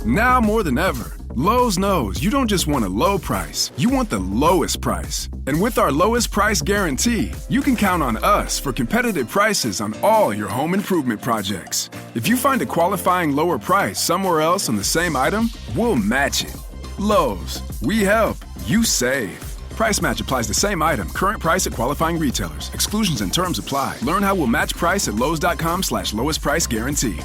Now more than ever, Lowe's knows you don't just want a low price, you want the lowest price. And with our lowest price guarantee, you can count on us for competitive prices on all your home improvement projects. If you find a qualifying lower price somewhere else on the same item, we'll match it. Lowe's, we help, you save. Price match applies the same item, current price at qualifying retailers. Exclusions and terms apply. Learn how we'll match price at lowes.com/lowest price guarantee.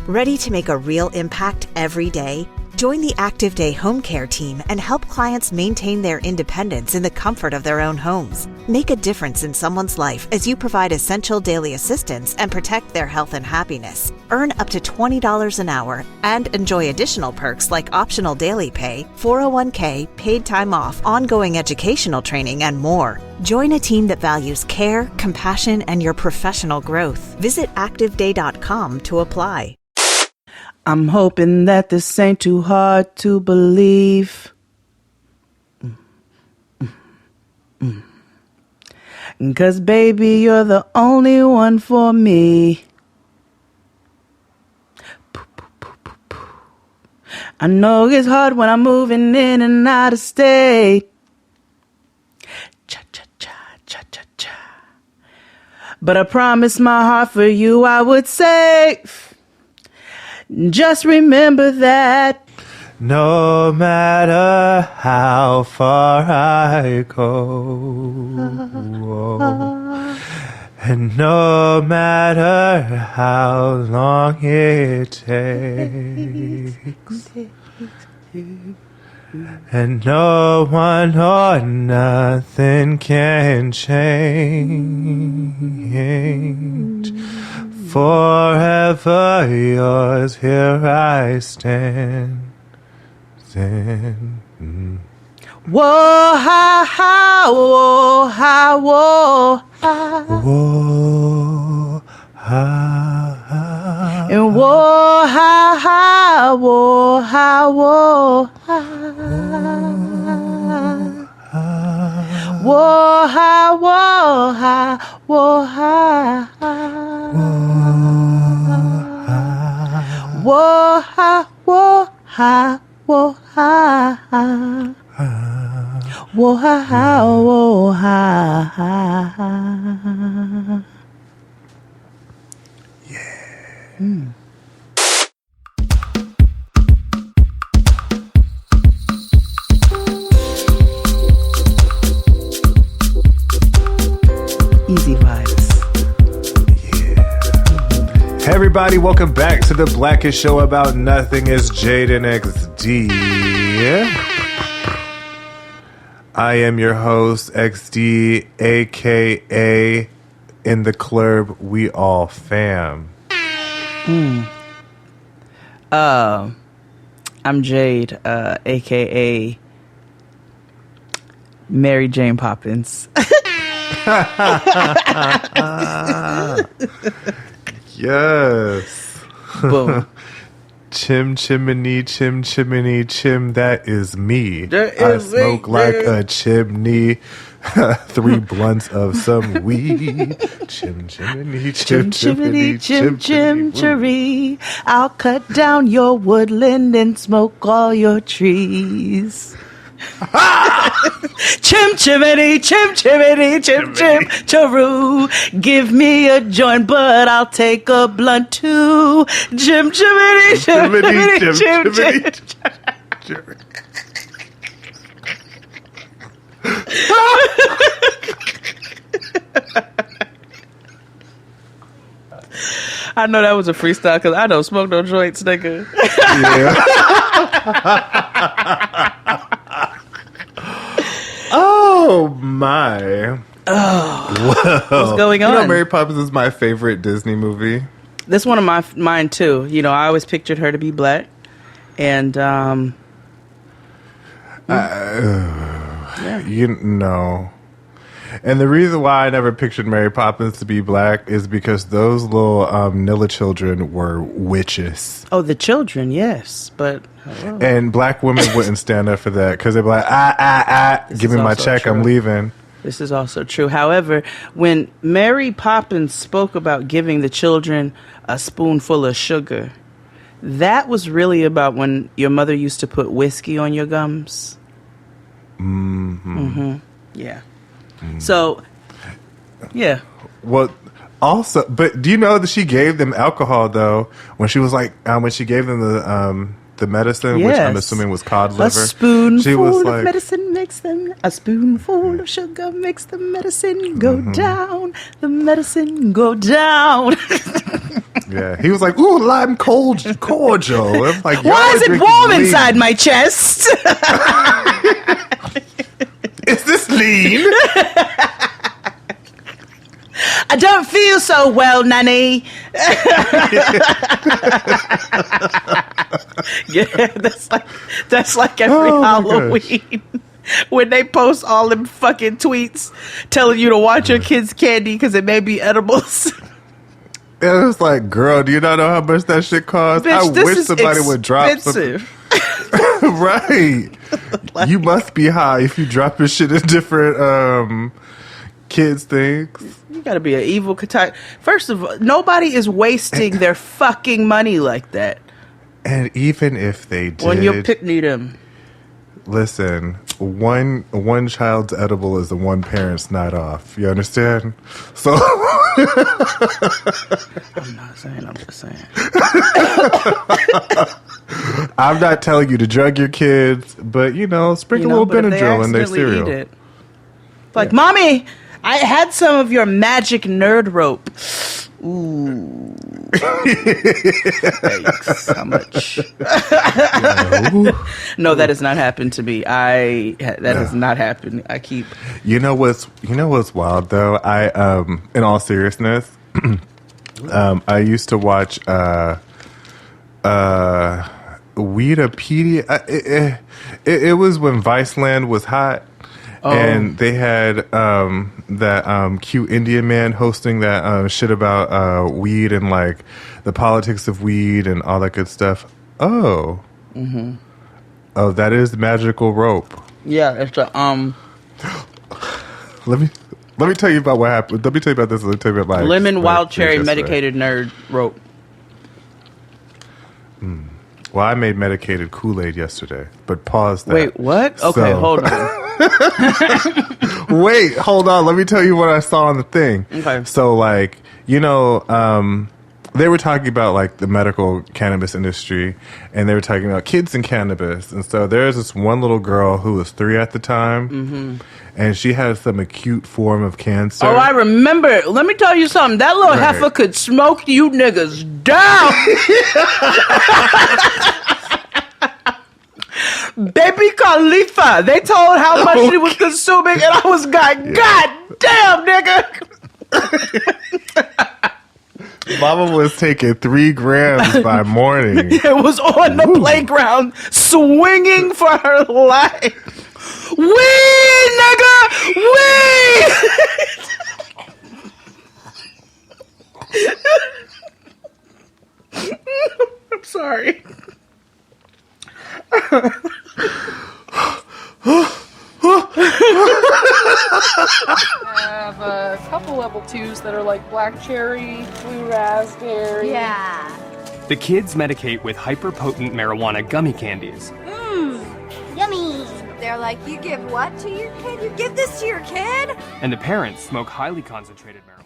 Ready to make a real impact every day? Join the Active Day Home Care team and help clients maintain their independence in the comfort of their own homes. Make a difference in someone's life as you provide essential daily assistance and protect their health and happiness. Earn up to $20 an hour and enjoy additional perks like optional daily pay, 401k, paid time off, ongoing educational training, and more. Join a team that values care, compassion, and your professional growth. Visit activeday.com to apply. I'm hoping that this ain't too hard to believe. 'Cause baby, you're the only one for me. I know it's hard when I'm moving in and out of state. Cha-cha-cha, cha-cha-cha. But I promised my heart for you I would save. Just remember that no matter how far I go, and no matter how long it takes, and no one or nothing can change. Forever yours, here I stand. Whoa, ha, ha, whoa, ha, whoa, ha. Whoa, ha, ha. And whoa, ha, ha, whoa, ha, whoa, ha. Whoa, ha, whoa, ha, whoa, ha, ha. Whoa, ha, whoa, ha, whoa, ha, ha. Whoa, ha, ha, whoa, ha, ha. Yeah. Easy vibes. Hey everybody, welcome back to the Blackest show about nothing. It's Jaden XD. I am your host, XD, aka in the club, we all fam. I'm Jade, aka Mary Jane Poppins. Yes. Boom. Chim chimney, chim chimney, chim, that is me. That I is smoke me, like yeah. a chimney. 3 blunts of some weed. Chim chimney, chim chimney, chim chimney. I'll cut down your woodland and smoke all your trees. Chim chimney, chim chimney, chim chim charoo. Give me a joint, but I'll take a blunt too. Chim chimney, chim chimney, chim chim. I know that was a freestyle because I don't smoke no joints, nigga. Yeah. Oh my. Oh, what's going on? You know, Mary Poppins is my favorite Disney movie. This one of mine too. You know, I always pictured her to be black, and yeah. You know. And the reason why I never pictured Mary Poppins to be black is because those little Nilla children were witches. Oh, the children, yes, but and black women wouldn't stand up for that because they'd be like, give me my check, true. I'm leaving. This is also true. However, when Mary Poppins spoke about giving the children a spoonful of sugar, That was really about when your mother used to put whiskey on your gums. Yeah. So, yeah. Well, also, but do you know that she gave them alcohol though when she was like when she gave them the medicine, which I'm assuming was cod liver. A spoonful she was of medicine makes them. A spoonful of sugar makes the medicine go down. The medicine go down. Yeah, he was like, "Ooh, lime cordial." I'm like, why is it warm inside my chest? Is this lean? I don't feel so well, Nanny. Yeah, that's like every Halloween when they post all them fucking tweets telling you to watch your kids' candy because it may be edibles. And it's like, girl, do you not know how much that shit costs? Bitch, I wish somebody would drop some. Right. You must be high if you drop your shit in different kids' things. You gotta be an evil type. First of all, nobody is wasting their fucking money like that. And even if they did, when you pick-me them. Listen, one child's edible is the one parent's night off. You understand? So I'm not saying, I'm just saying. I'm not telling you to drug your kids, but sprinkle a little Benadryl in their cereal. Eat it. Like, Mommy, I had some of your magic nerd rope. Ooh. Thanks. How much? No, that has not happened to me. That has not happened. I keep. You know what's wild though? I in all seriousness, I used to watch Weedopedia. It was when Viceland was hot. Oh. And they had that cute Indian man hosting that shit about weed and like the politics of weed and all that good stuff. Oh, oh, that is magical rope. Yeah, it's a Let me tell you about what happened. Let me tell you about this. Let me tell you about my lemon wild cherry medicated nerd rope. Well, I made medicated Kool-Aid yesterday, but pause that. Wait, what? Okay, hold on. Wait, hold on. Let me tell you what I saw on the thing. Okay. So, like, they were talking about, like, the medical cannabis industry, and they were talking about kids and cannabis. And so there's this one little girl who was 3 at the time, and she had some acute form of cancer. Oh, I remember. Let me tell you something. That little heifer could smoke you niggas down. Baby Khalifa. They told how much she was consuming, and I was going, God damn, nigga. Mama was taking 3 grams by morning. It was on the playground, swinging for her life. Wee, nigga! Wee! I'm sorry. I have a couple level 2s that are like black cherry, blue raspberry. Yeah. The kids medicate with hyper-potent marijuana gummy candies. Yummy. They're like, you give what to your kid? You give this to your kid? And the parents smoke highly concentrated marijuana.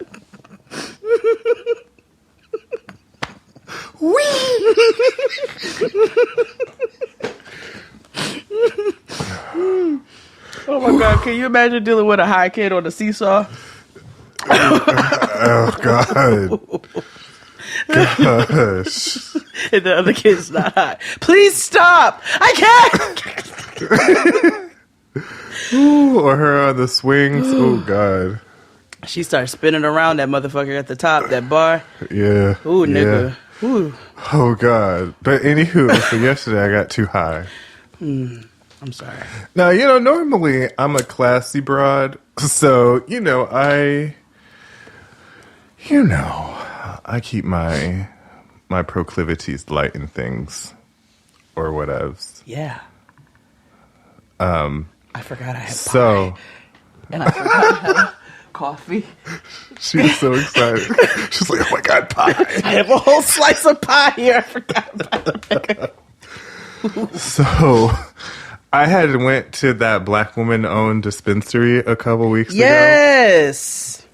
Oh my God, can you imagine dealing with a high kid on a seesaw? Oh God. Gosh. And the other kid's not high. Please stop! I can't! Ooh, or her on the swings. Oh God. She starts spinning around that motherfucker at the top, that bar. Yeah. Ooh, nigga. Yeah. Ooh. Oh God. But anywho, so yesterday I got too high. I'm sorry. Now, normally I'm a classy broad, so, I keep my proclivities light in things or whatevs. Yeah. I forgot I had pie. So, And I forgot coffee. She's so excited. She's like, oh my God, pie. I have a whole slice of pie here. I forgot about it. So I had went to that black woman-owned dispensary a couple weeks ago. Yes.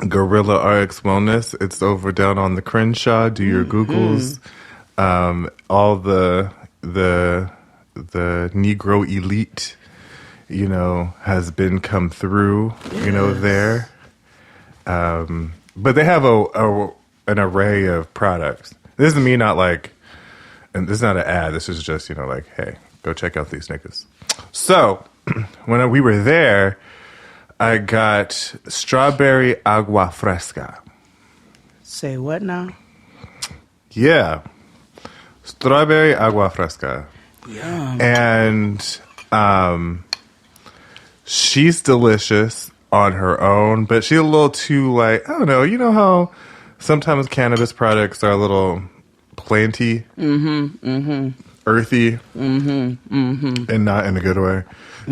Gorilla RX Wellness. It's over down on the Crenshaw. Do your Googles. All the Negro elite, has been come through, there. But they have an array of products. This is me not like, and this is not an ad. This is just, hey, go check out these niggas. So when we were there, I got strawberry agua fresca. Say what now? Yeah. Strawberry agua fresca. Yum. And she's delicious on her own, but she's a little too I don't know. You know how sometimes cannabis products are a little planty, earthy, and not in a good way.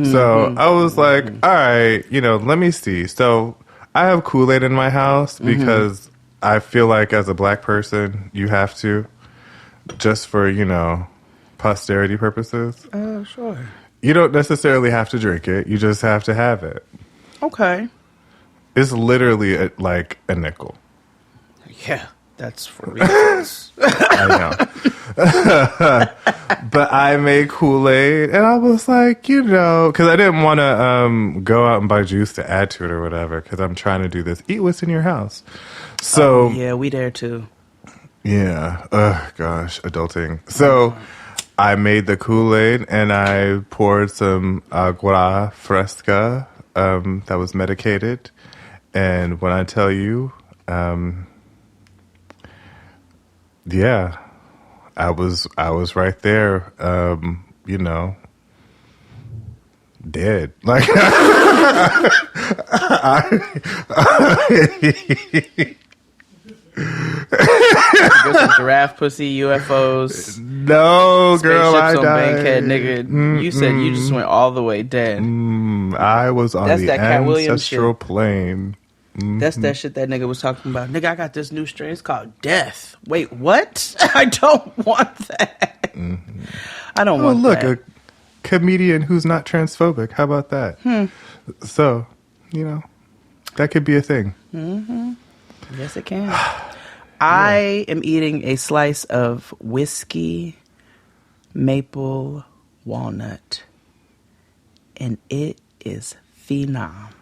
So I was like, all right, let me see. So I have Kool-Aid in my house because I feel like as a black person, you have to, just for, posterity purposes. Sure. You don't necessarily have to drink it. You just have to have it. Okay. It's literally like a nickel. Yeah, that's for reasons. I know. But I made Kool-Aid, and I was like, because I didn't want to go out and buy juice to add to it or whatever, because I'm trying to do this. Eat what's in your house. So yeah, we there too. Yeah. Oh, gosh, adulting. So I made the Kool-Aid, and I poured some agua fresca that was medicated. And when I tell you, yeah, I was right there, dead. Like, Get some giraffe pussy, UFOs. No, girl, I on died. Bankhead, nigga. You said you just went all the way dead. I was on the that Cat Williams ancestral shit. plane. That's that shit that nigga was talking about. Nigga, I got this new strain. It's called Death. Wait, what? I don't want that. I don't want look, that. a comedian who's not transphobic. How about that? So, that could be a thing. Yes, it can. I am eating a slice of whiskey maple walnut, and it is phenom.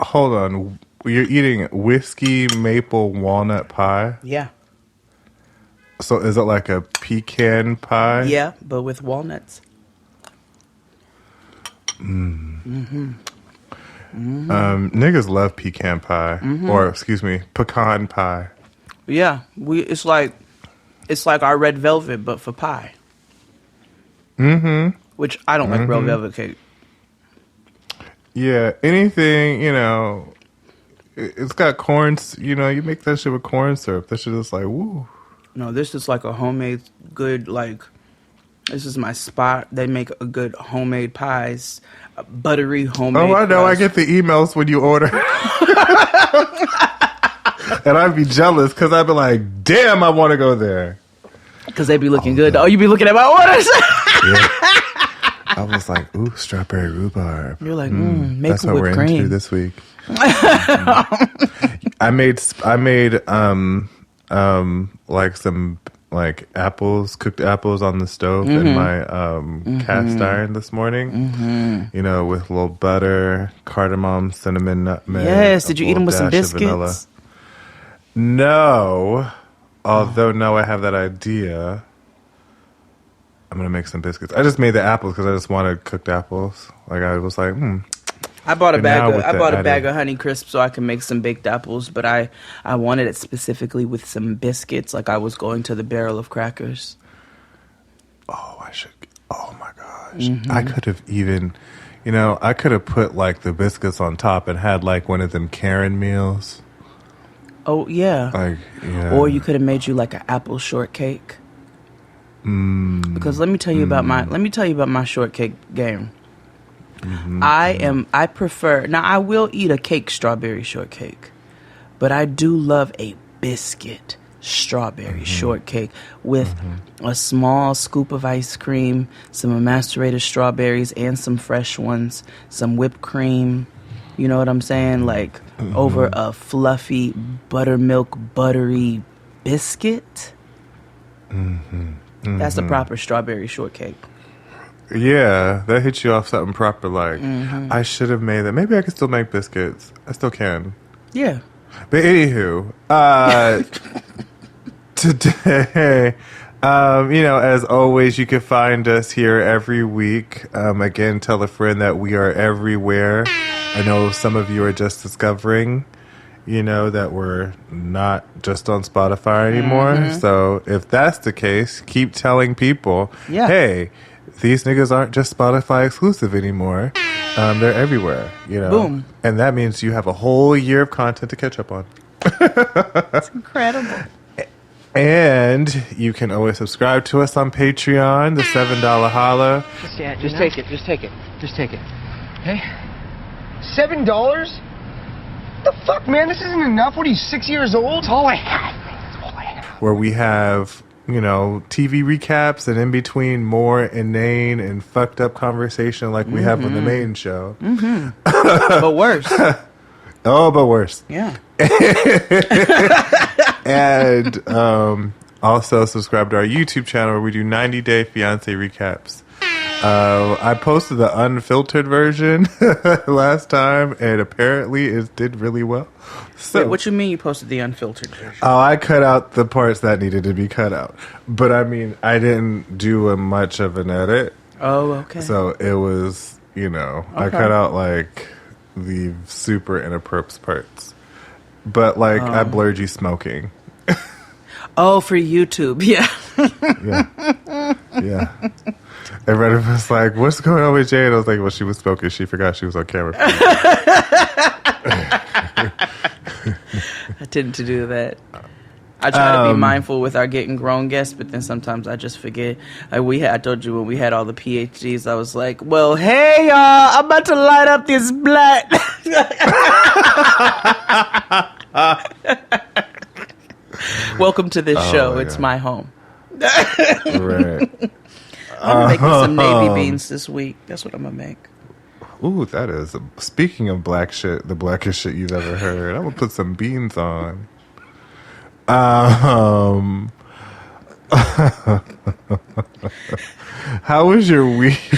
Hold on. You're eating whiskey maple walnut pie? Yeah. So is it like a pecan pie? Yeah, but with walnuts. Niggas love pecan pie. Or, excuse me, pecan pie. Yeah, it's like our red velvet, but for pie. Which I don't like red velvet cake. Yeah, anything, it's got corn, you make that shit with corn syrup. That shit is like, woo. No, this is like a homemade good, this is my spot. They make a good homemade pies, buttery homemade Oh, I know. pies. I get the emails when you order. And I'd be jealous because I'd be like, damn, I want to go there. Because they be looking good. Oh, you be looking at my orders? Yeah. I was like, ooh, strawberry rhubarb. You're like, make That's it what with we're cream. into this week. I made like some apples, cooked apples on the stove in my cast iron this morning. With a little butter, cardamom, cinnamon, nutmeg. Yes. Did you eat them with some dash of vanilla. biscuits? No. Although now I have that idea. I'm going to make some biscuits. I just made the apples because I just wanted cooked apples. Like, I was like, I bought a And bag. now Of, with I the bought a added- bag of Honey Crisp so I can make some baked apples. But I wanted it specifically with some biscuits, like I was going to the barrel of crackers. oh, I should. Oh, my gosh. I could have even, I could have put, the biscuits on top and had, one of them Karen meals. Oh yeah. Yeah. Or you could have made you like an apple shortcake. Because let me tell you about my shortcake game. I prefer, now I will eat a cake strawberry shortcake, but I do love a biscuit strawberry shortcake with a small scoop of ice cream, some macerated strawberries and some fresh ones, some whipped cream. You know what I'm saying? Like over a fluffy buttermilk buttery biscuit. That's a proper strawberry shortcake. Yeah, that hits you off something proper. Like, I should have made that. Maybe I can still make biscuits. I still can. Yeah. But anywho, today, as always, you can find us here every week. Again, tell a friend that we are everywhere. I know some of you are just discovering, that we're not just on Spotify anymore. So if that's the case, keep telling people, hey, these niggas aren't just Spotify exclusive anymore. They're everywhere, Boom. And that means you have a whole year of content to catch up on. That's incredible. And you can always subscribe to us on Patreon, the $7 holla. Just take it. Hey? $7? The fuck, man? This isn't enough. What are you, 6 years old? That's all I have. Where we have, TV recaps and in between more inane and fucked up conversation like we have on the main show. But worse. Oh, but worse. Yeah. And also subscribe to our YouTube channel where we do 90-day fiancé recaps. I posted the unfiltered version last time, and apparently it did really well. So, wait, what you mean you posted the unfiltered version? Oh, I cut out the parts that needed to be cut out. But I mean, I didn't do much of an edit. Oh, okay. So it was, I cut out like the super inappropriate parts. But I blurred you smoking. Oh, for YouTube, yeah. Yeah. Everybody was like, what's going on with Jay? And I was like, well, she was smoking. She forgot she was on camera. I tend to do that. I try to be mindful with our getting grown guests, but then sometimes I just forget. I told you when we had all the PhDs, I was like, well, hey, y'all, I'm about to light up this blunt. Welcome to this show. It's my home. Right. I'm making some navy beans this week. That's what I'm going to make. Ooh, that is. Speaking of black shit, the blackest shit you've ever heard, I'm going to put some beans on. How was your week?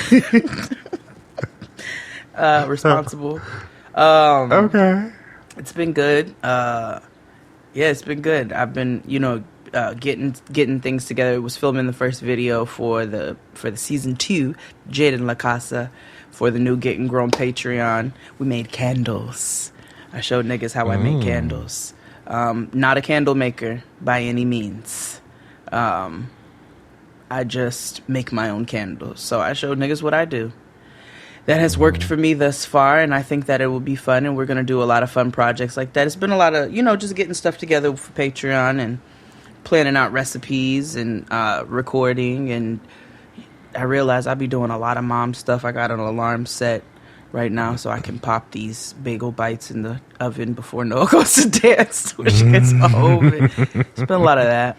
Responsible. Okay. It's been good. Yeah, it's been good. I've been, getting things together. It was filming the first video for the season 2, Jade and La Casa, for the new Getting Grown Patreon. We made candles. I showed niggas how I make candles. Not a candle maker by any means. I just make my own candles. So I showed niggas what I do. That has worked for me thus far, and I think that it will be fun, and we're going to do a lot of fun projects like that. It's been a lot of, just getting stuff together for Patreon and planning out recipes and recording, and I realize I'll be doing a lot of mom stuff. I got an alarm set right now so I can pop these bagel bites in the oven before Noah goes to dance, which gets home. It's been a lot of that.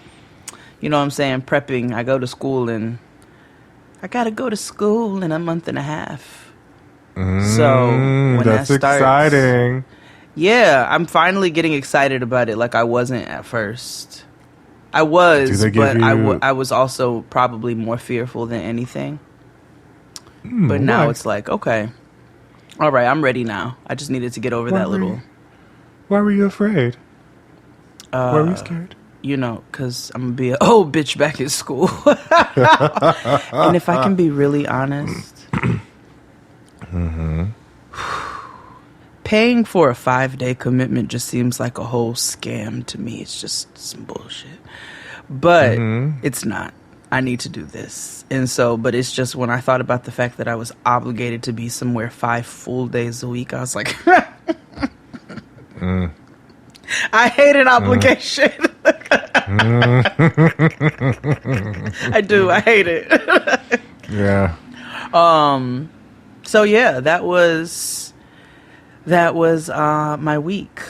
You know what I'm saying? Prepping. I go to school, and I got to go to school in a month and a half. So when that's that starts, exciting. Yeah, I'm finally getting excited about it like I wasn't at first. I was, but I was also probably more fearful than anything. But now it's like, okay, all right, I'm ready now. I just needed to get over that little... Why were you afraid? Why were you scared? Because I'm going to be an old bitch back in school. And if I can be really honest... Paying for a 5-day commitment just seems like a whole scam to me. It's just some bullshit. But it's not. I need to do this. And so, but it's just when I thought about the fact that I was obligated to be somewhere 5 full days a week, I was like, I hate an obligation. I do. I hate it. Yeah. So yeah, that was my week.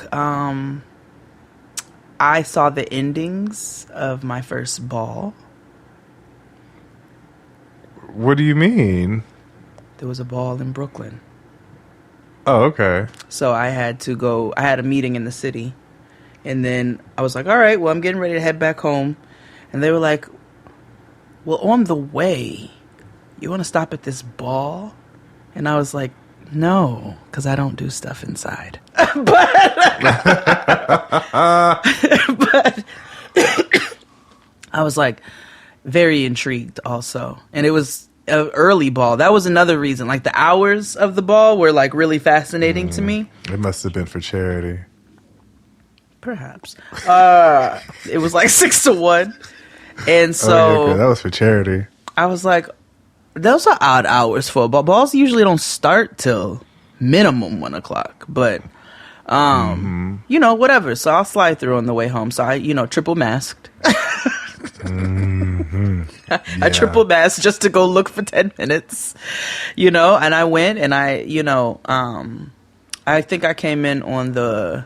I saw the endings of my first ball. What do you mean? There was a ball in Brooklyn. Oh, okay. So I had to go. I had a meeting in the city, and then I was like, "All right, well, I'm getting ready to head back home." And they were like, "Well, on the way, you want to stop at this ball?" And I was like, "No, because I don't do stuff inside." but I was like very intrigued also, and it was an early ball. That was another reason. Like the hours of the ball were like really fascinating to me. It must have been for charity. Perhaps. It was like 6-1. And so okay. That was for charity. I was like, those are odd hours for a ball. Balls usually don't start till minimum 1 o'clock. But, you know, whatever. So I'll slide through on the way home. So I, triple masked. I triple masked just to go look for 10 minutes, and I went and I think I came in on the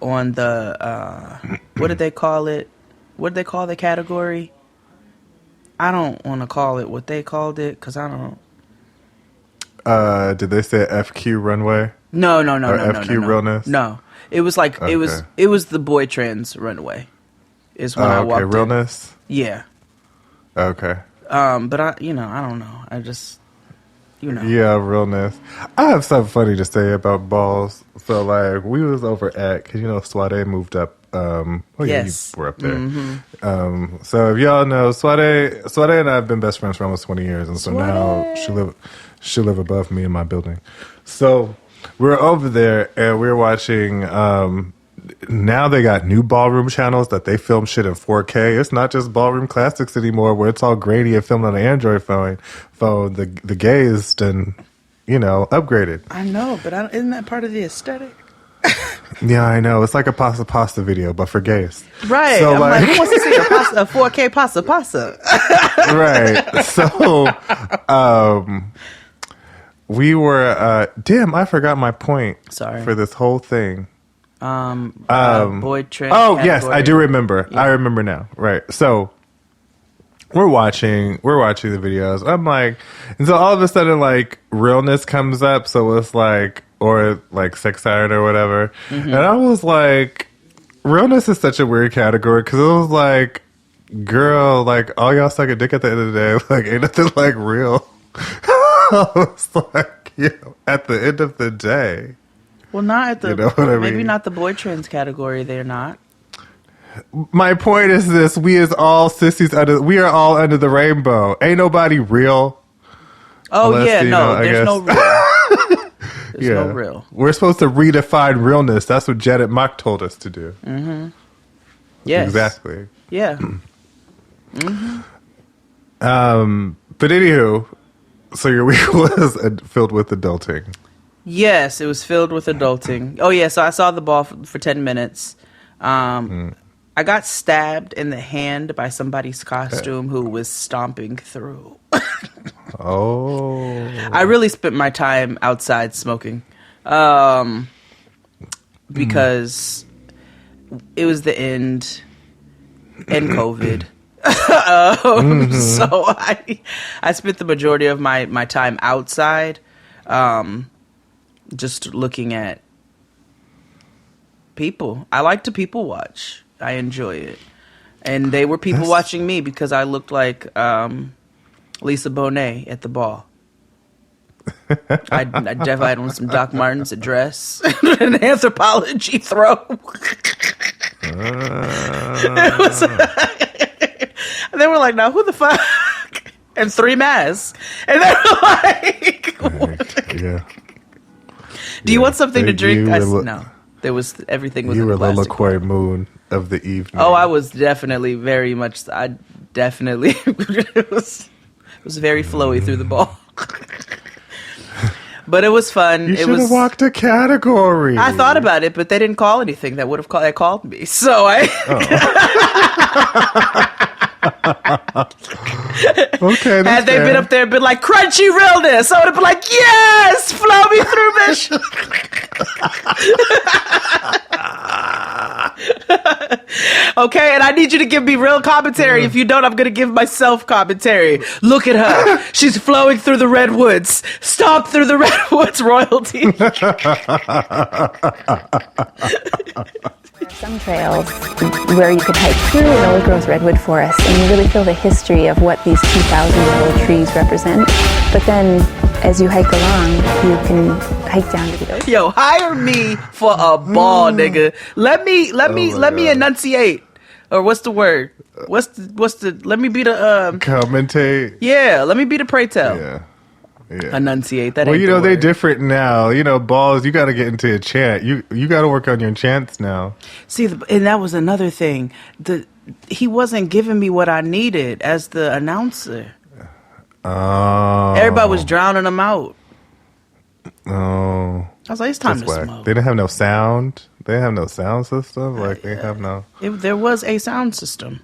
what did they call it? What did they call the category? I don't want to call it what they called it because I don't. Did they say FQ runway? No. FQ realness? No, it was like okay. it was the boy trans runway. Is when I walked realness? In. Yeah. Okay. But I don't know. I just, Yeah, realness. I have something funny to say about balls. So, like, we was over at, because, Swade moved up. Yes. You were up there. Mm-hmm. So, if y'all know, Swade and I have been best friends for almost 20 years. And so now she live above me in my building. So, we're over there and we're watching, now they got new ballroom channels that they film shit in 4K. It's not just ballroom classics anymore where it's all grainy and filmed on an Android phone. The gays done, upgraded. I know, but isn't that part of the aesthetic? Yeah, I know. It's like a pasta video, but for gays. Right. So, I'm like, who wants to see a 4K pasta? Right. So, we were, damn, I forgot my point. Sorry. For this whole thing. Boy trend. Oh, category. yes, I do remember. Yeah. I remember now. Right. So we're watching the videos. I'm like, and so all of a sudden, like, realness comes up. So it's like, or like sex siren or whatever. Mm-hmm. And I was like, realness is such a weird category because it was like, girl, like, all y'all suck a dick at the end of the day. Like, ain't nothing like real. I was like, at the end of the day. Well, not at the maybe mean? not the boy trans category. They're not. My point is this: we is all sissies we are all under the rainbow. Ain't nobody real. Oh unless, there's no real. There's no real. We're supposed to redefine realness. That's what Janet Mock told us to do. Mm-hmm. Yes. Exactly. Yeah. Mm-hmm. But anywho, so your week was filled with adulting. Yes, it was filled with adulting. Oh, yeah, so I saw the ball for 10 minutes. I got stabbed in the hand by somebody's costume who was stomping through. Oh. I really spent my time outside smoking because it was the end COVID. So I spent the majority of my time outside. Just looking at people. I like to people watch. I enjoy it. And they were people watching me because I looked like Lisa Bonet at the ball. I definitely had on some Doc Martens, a dress, an anthropology throw. They were like, now who the fuck? And 3 masks. And they were like... Yeah. Do you want something to drink? No. There was everything was. You in were the the plastic LaCroix bag. Moon of the evening. Oh, I was definitely very much. I definitely it was very flowy through the ball. But it was fun. You should have walked a category. I thought about it, but they didn't call anything that would have called me. So I. Okay, had they been up there and been like, crunchy realness, I would have been like, yes, flow me through, bitch. Okay, and I need you to give me real commentary. If you don't, I'm going to give myself commentary. Look at her. She's flowing through the redwoods. Stomp through the redwoods, royalty. Some trails where you could hike through an old growth redwood forest and you really feel the history of what these 2,000-year-old trees represent. But then as you hike along, you can hike down to the ocean. Yo, hire me for a ball, nigga. Let me enunciate. Or what's the word? What's the let me be the commentate. Yeah, let me be the pray tell. Yeah. Enunciate that. Well, ain't you know, the they word. different now. You know, balls, you got to get into a chant. You got to work on your chants now. See, and that was another thing. He wasn't giving me what I needed as the announcer. Oh. Everybody was drowning them out. Oh. I was like, it's time That's to whack. smoke. They didn't have no sound. They didn't have no sound system. Like, they have no... There was a sound system.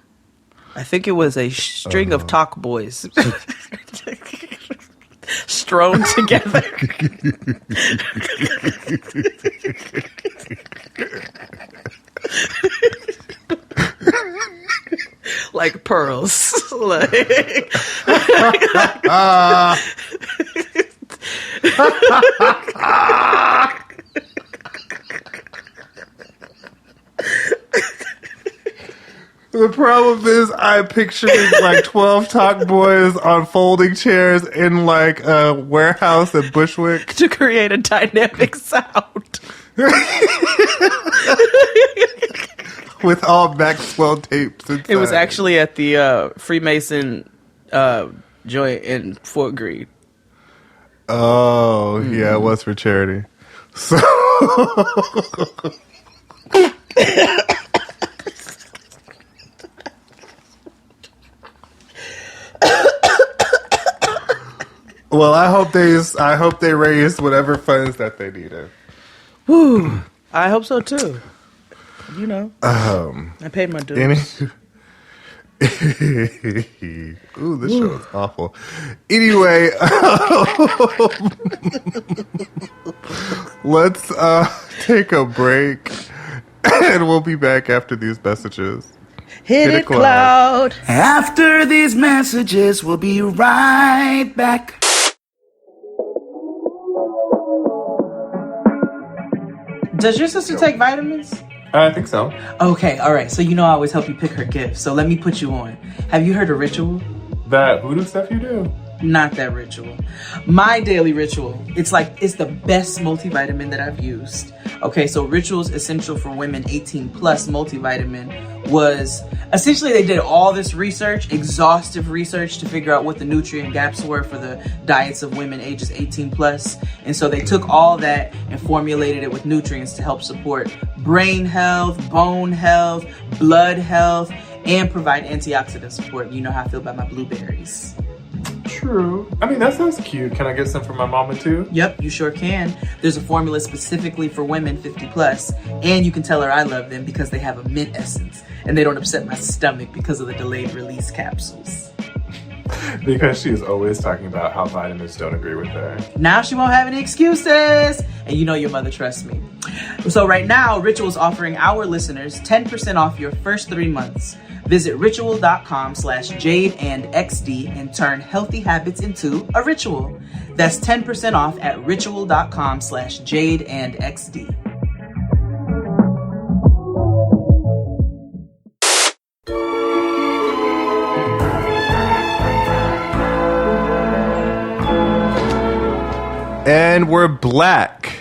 I think it was a string of talk boys. Strewn together. Like pearls. Like The problem is I'm picturing like 12 talk boys on folding chairs in like a warehouse at Bushwick. to create a dynamic sound. With all Maxwell tapes inside. It was actually at the Freemason joint in Fort Greene. Oh, yeah, it was for charity. So... Well, I hope they raised whatever funds that they needed. Woo! I hope so too. You know, I paid my dues. Ooh, this show is awful. Anyway, let's take a break, and we'll be back after these messages. Hit it, Cloud. After these messages, we'll be right back. Does your sister take vitamins? I think so. Okay, all right. So you know I always help you pick her gift. So let me put you on. Have you heard of Ritual? That voodoo stuff you do? Not that Ritual. My daily Ritual. It's the best multivitamin that I've used. Okay, so Ritual's Essential for Women 18 Plus multivitamin was essentially they did all this research, exhaustive research to figure out what the nutrient gaps were for the diets of women ages 18 plus. And so they took all that and formulated it with nutrients to help support brain health, bone health, blood health, and provide antioxidant support. You know how I feel about my blueberries. True. I mean, that sounds cute. Can I get some for my mama too? Yep, you sure can. There's a formula specifically for women 50 plus, and you can tell her I love them because they have a mint essence, and they don't upset my stomach because of the delayed release capsules. Because she is always talking about how vitamins don't agree with her. Now she won't have any excuses. And you know your mother trusts me. So right now, Ritual is offering our listeners 10% off your first 3 months. Visit ritual.com/jadeandxd and turn healthy habits into a ritual. That's 10% off at ritual.com/jadeandxd. And we're black.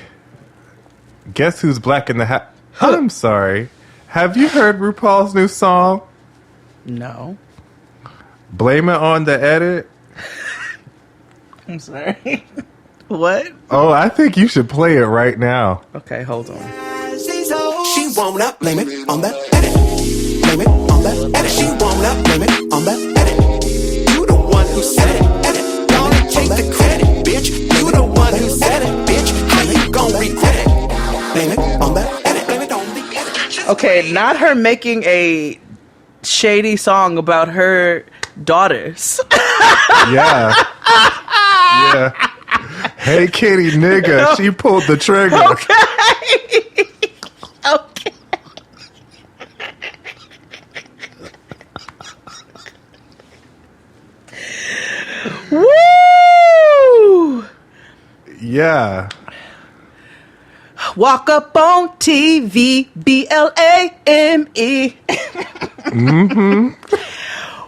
Guess who's black in the house? I'm sorry. Have you heard RuPaul's new song? No. Blame it on the edit. I'm sorry. What? Oh, I think you should play it right now. Okay, hold on. She wanna blame it on the edit. Blame it on the edit. She wanna blame it on the edit. You the one who said it. Edit. Don't take the credit, bitch. You the one who said it, bitch. How you gon' regret it? Blame it on the edit. Blame it on the edit. Okay, not her making a shady song about her daughters. Yeah. Yeah. Hey, kitty nigga, she pulled the trigger. Okay. Okay. Woo! Yeah. Walk up on TV, BLAME.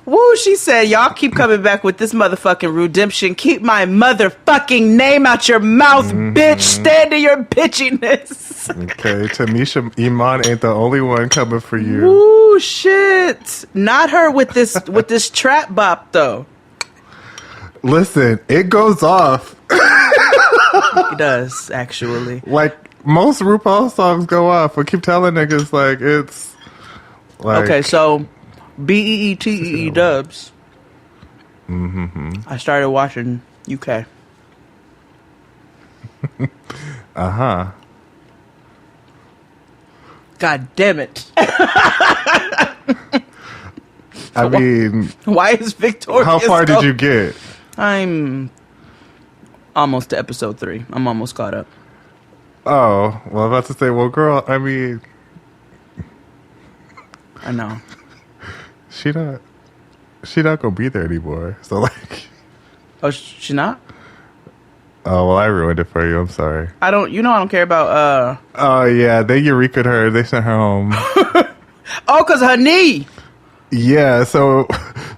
Woo, she said, y'all keep coming back with this motherfucking redemption. Keep my motherfucking name out your mouth, bitch. Stand in your bitchiness. Okay, Tamisha Iman ain't the only one coming for you. Woo, shit. Not her with this trap bop, though. Listen, it goes off. It does, actually. Like, most RuPaul songs go off. I keep telling niggas, like, it's... like, okay, so... BEETEE dubs. I started watching UK. Uh-huh. God damn it. I mean... why is Victoria how far did you get? I'm almost to episode 3. I'm almost caught up. Oh, well, I'm about to say, well, girl, I mean... I know. She not gonna be there anymore. So, like... Oh, she not? Oh, well, I ruined it for you. I'm sorry. I don't care about, Oh, yeah, they Eureka'd her. They sent her home. Oh, because her knee! Yeah, so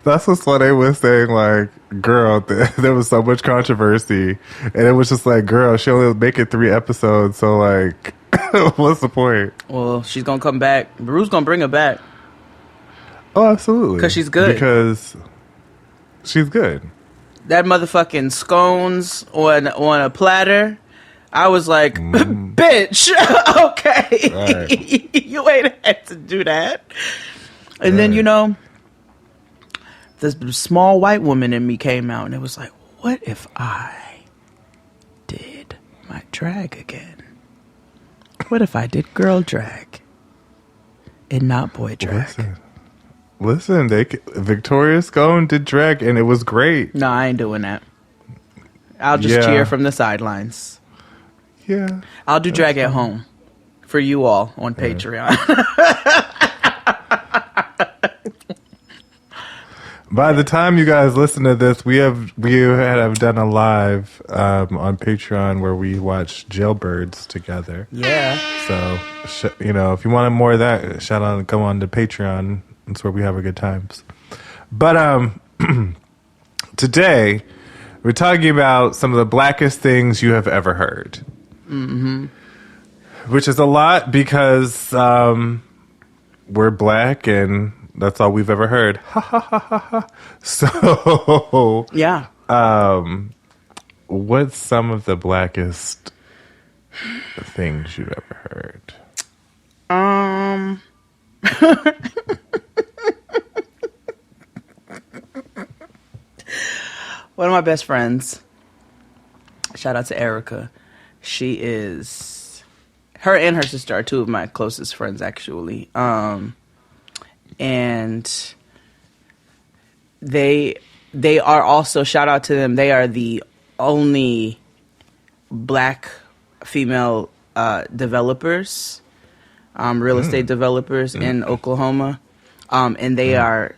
that's why they was saying, like, girl, there was so much controversy. And it was just like, girl, she only was making 3 episodes. So, like, what's the point? Well, she's going to come back. Beru's going to bring her back. Oh, absolutely. Because she's good. Because she's good. That motherfucking scones on a platter, I was like, bitch, okay. Right. You ain't had to do that. And then, this small white woman in me came out, and it was like, what if I did my drag again? What if I did girl drag and not boy drag? Listen, Victoria Scone did drag, and it was great. No, I ain't doing that. I'll just cheer from the sidelines. Yeah. I'll do drag at home for you all on Patreon. By the time you guys listen to this, we have done a live on Patreon where we watch Jailbirds together. Yeah. So, if you wanted more of that, come on to Patreon. That's where we have our good times. But today, we're talking about some of the blackest things you have ever heard. Mm-hmm. Which is a lot because we're black and that's all we've ever heard. Ha ha ha ha ha. So, yeah. What's some of the blackest things you've ever heard? One of my best friends, shout out to Erica. Her and her sister are 2 of my closest friends, actually. And they are also, shout out to them, they are the only black female developers, real estate developers in Oklahoma. And their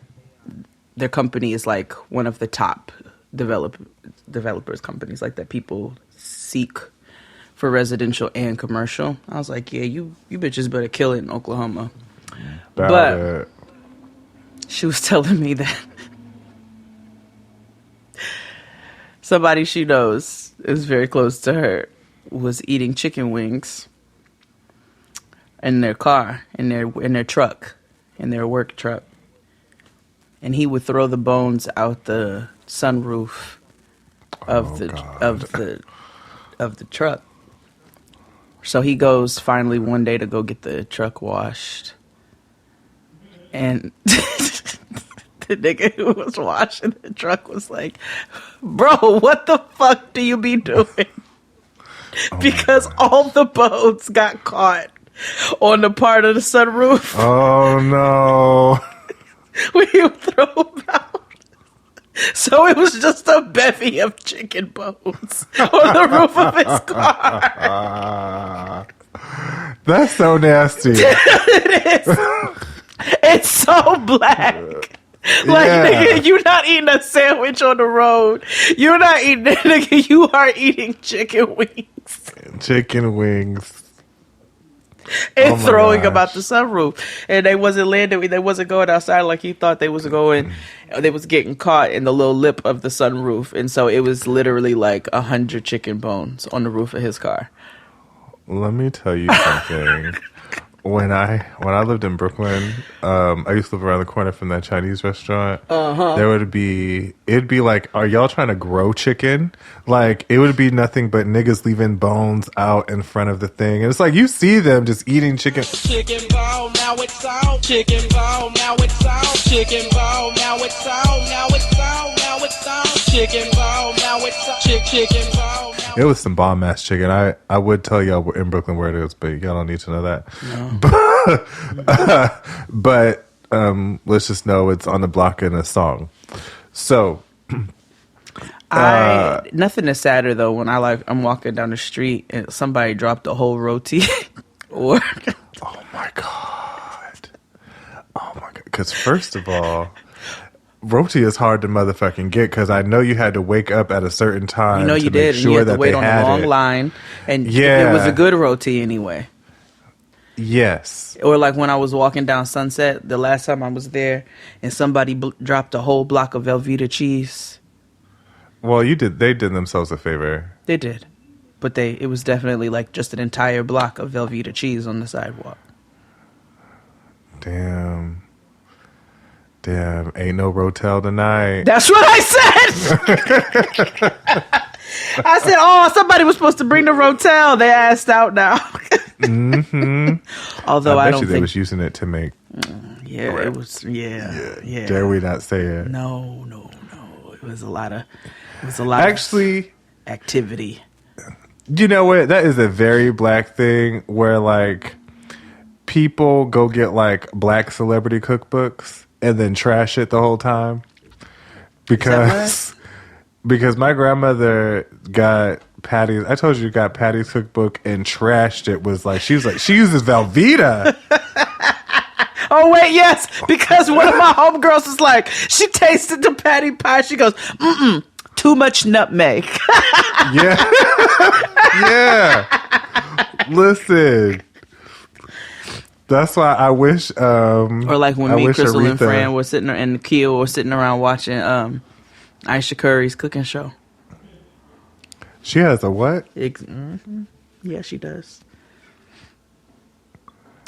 company is like one of the top developers companies, like that people seek for residential and commercial. I was like, yeah, you bitches better kill it in Oklahoma. But she was telling me that somebody she knows is very close to her was eating chicken wings in their car, in their truck, in their work truck. And he would throw the bones out the sunroof of the truck. So he goes finally one day to go get the truck washed. And the nigga who was washing the truck was like, bro, what the fuck do you be doing? Because all the bones got caught on the part of the sunroof. Oh, no. When you throw them out. So it was just a bevy of chicken bones on the roof of his car. That's so nasty. It is. It's so black. Like, nigga, you're not eating a sandwich on the road. You're not eating it, nigga. You are eating chicken wings. Chicken wings. And throwing them out the sunroof. And they wasn't landing. They wasn't going outside like he thought they was going. They was getting caught in the little lip of the sunroof. And so it was literally like 100 chicken bones on the roof of his car. Let me tell you something. When I lived in Brooklyn, I used to live around the corner from that Chinese restaurant. It'd be like, are y'all trying to grow chicken? Like, it would be nothing but niggas leaving bones out in front of the thing. And it's like, you see them just eating chicken. Chicken bone, now it's out. Chicken bone, now it's out. Chicken bone, now it's out. Now it's out. Now it's out. Chicken bone, now it's out. Chicken bone. It was some bomb ass chicken. I would tell y'all in Brooklyn where it is, but y'all don't need to know that. No. But let's just know it's on the block in a song. So nothing is sadder though when I'm walking down the street and somebody dropped a whole roti or oh my god, because first of all, roti is hard to motherfucking get because I know you had to wake up at a certain time. You know you did, and you had to wait on a long line, and it was a good roti anyway. Yes. Or like when I was walking down Sunset the last time I was there, and somebody dropped a whole block of Velveeta cheese. Well, they did themselves a favor. They did, but it was definitely like just an entire block of Velveeta cheese on the sidewalk. Damn, ain't no Rotel tonight. That's what I said. I said, oh, somebody was supposed to bring the Rotel. They asked out now. Mm-hmm. Although I don't think they was using it to make. Yeah, it was. Yeah. Dare we not say it? No. It was a lot of. Actually, activity. You know what? That is a very black thing where like people go get like black celebrity cookbooks and then trash it the whole time because my grandmother got Patty's. I told you got Patty's cookbook and trashed it. She uses Velveeta. Oh wait, yes, because one of my homegirls was like, she tasted the patty pie. She goes, too much nutmeg. Yeah. Listen. That's why I wish. Or like when me, Crystal, and Fran were sitting, and Kia were sitting around watching Aisha Curry's cooking show. She has a what? Yeah, she does.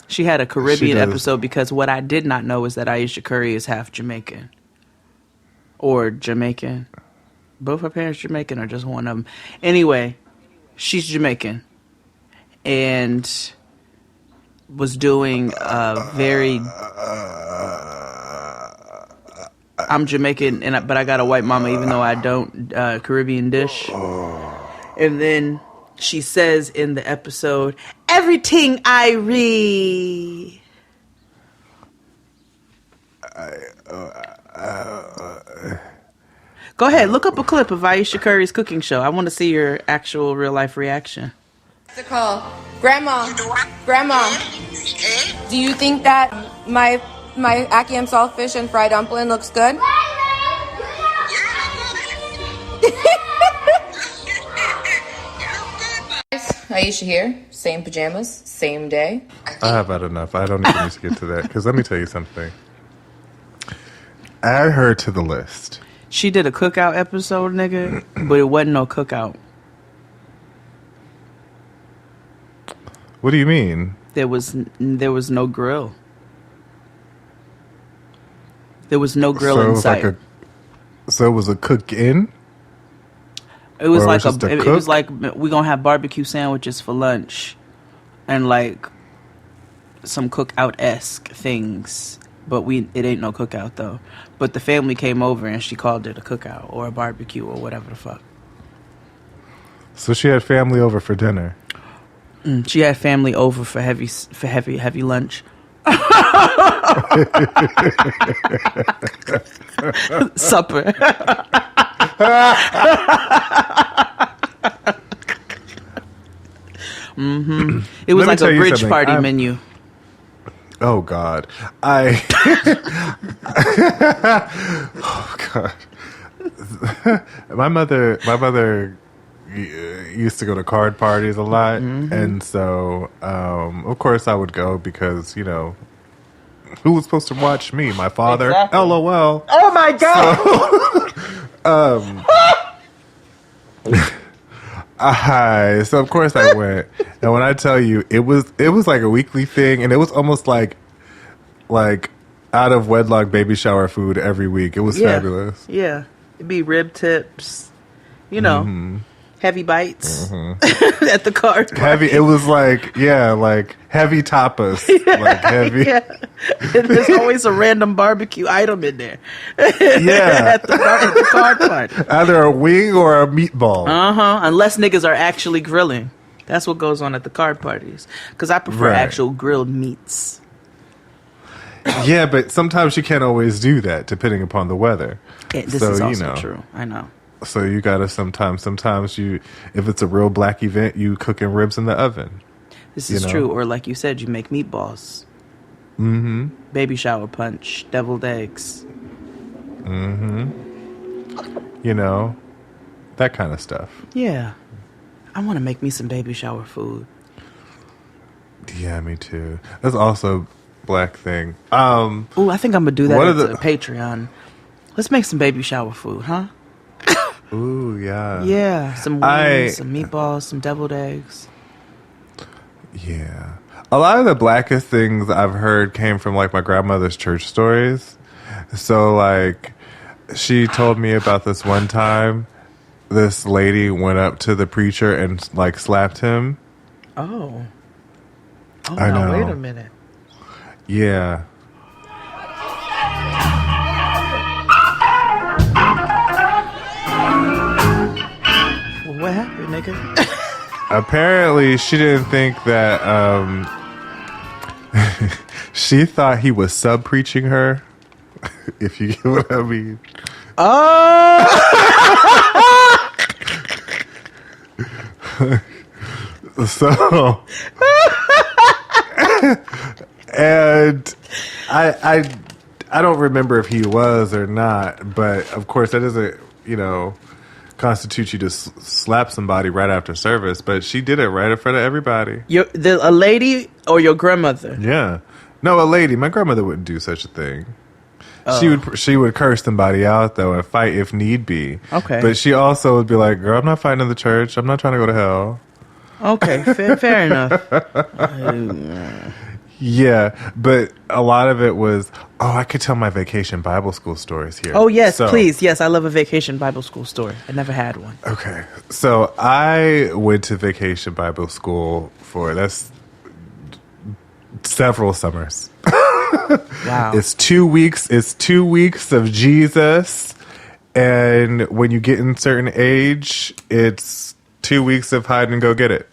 She had a Caribbean episode because what I did not know is that Aisha Curry is half Jamaican. Or Jamaican. Both her parents Jamaican or just one of them. Anyway, she's Jamaican. And was doing a very... I'm Jamaican, but I got a white mama, even though I don't. Caribbean dish. And then she says in the episode, everything I read. Go ahead, look up a clip of Aisha Curry's cooking show. I want to see your actual real life reaction. What's it called? Grandma, do you think that my ackee and saltfish and fried dumpling looks good? Aisha here, same pajamas, same day. I have had enough. I don't even need to get to that because let me tell you something. Add her to the list. She did a cookout episode, nigga, but it wasn't no cookout. What do you mean? There was no grill. There was no grill in sight. So it was a cook-in? It was like it was like we're gonna have barbecue sandwiches for lunch, and like some cookout-esque things. But it ain't no cookout though. But the family came over and she called it a cookout or a barbecue or whatever the fuck. So she had family over for dinner. She had family over for heavy lunch. Supper. It was like a bridge party menu. Oh God, oh God, my mother used to go to card parties a lot, and so of course I would go because who was supposed to watch me? My father. Exactly. LOL. Oh my God. So of course I went, and when I tell you, it was like a weekly thing, and it was almost like out of wedlock baby shower food every week. It was fabulous. Yeah, it'd be rib tips, heavy bites at the card party. Heavy. It was like heavy tapas, like heavy. Yeah. There's always a random barbecue item in there. Yeah, at the card party. Either a wing or a meatball. Unless niggas are actually grilling. That's what goes on at the card parties. Because I prefer actual grilled meats. Yeah, but sometimes you can't always do that depending upon the weather. This is also true. I know. So you gotta sometimes you, if it's a real black event, you cooking ribs in the oven. This is true. Or like you said, you make meatballs. Baby shower punch, deviled eggs. That kind of stuff. Yeah. I want to make me some baby shower food. Yeah, me too. That's also a black thing. Ooh, I think I'm gonna do that on the Patreon. Let's make some baby shower food, huh? Ooh, yeah. Yeah, some wings, some meatballs, some deviled eggs. Yeah. A lot of the blackest things I've heard came from like my grandmother's church stories. So like she told me about this one time this lady went up to the preacher and like slapped him. Oh. Oh, I know. Wait a minute. Yeah. What happened, nigga? Apparently, she didn't think that. She thought he was sub preaching her. If you get what I mean. Oh. So. And I don't remember if he was or not, but of course that doesn't constitute you to slap somebody right after service. But she did it right in front of everybody. A lady or your grandmother? Yeah, no, a lady. My grandmother wouldn't do such a thing. She would curse somebody out though and fight if need be. Okay, but she also would be like, "Girl, I'm not fighting in the church. I'm not trying to go to hell." Okay, fair enough. Yeah, but a lot of it was, I could tell my vacation Bible school stories here. Oh, yes, please. Yes, I love a vacation Bible school story. I never had one. Okay. So I went to vacation Bible school that's several summers. Wow. It's 2 weeks. It's 2 weeks of Jesus. And when you get in certain age, it's 2 weeks of hide and go get it.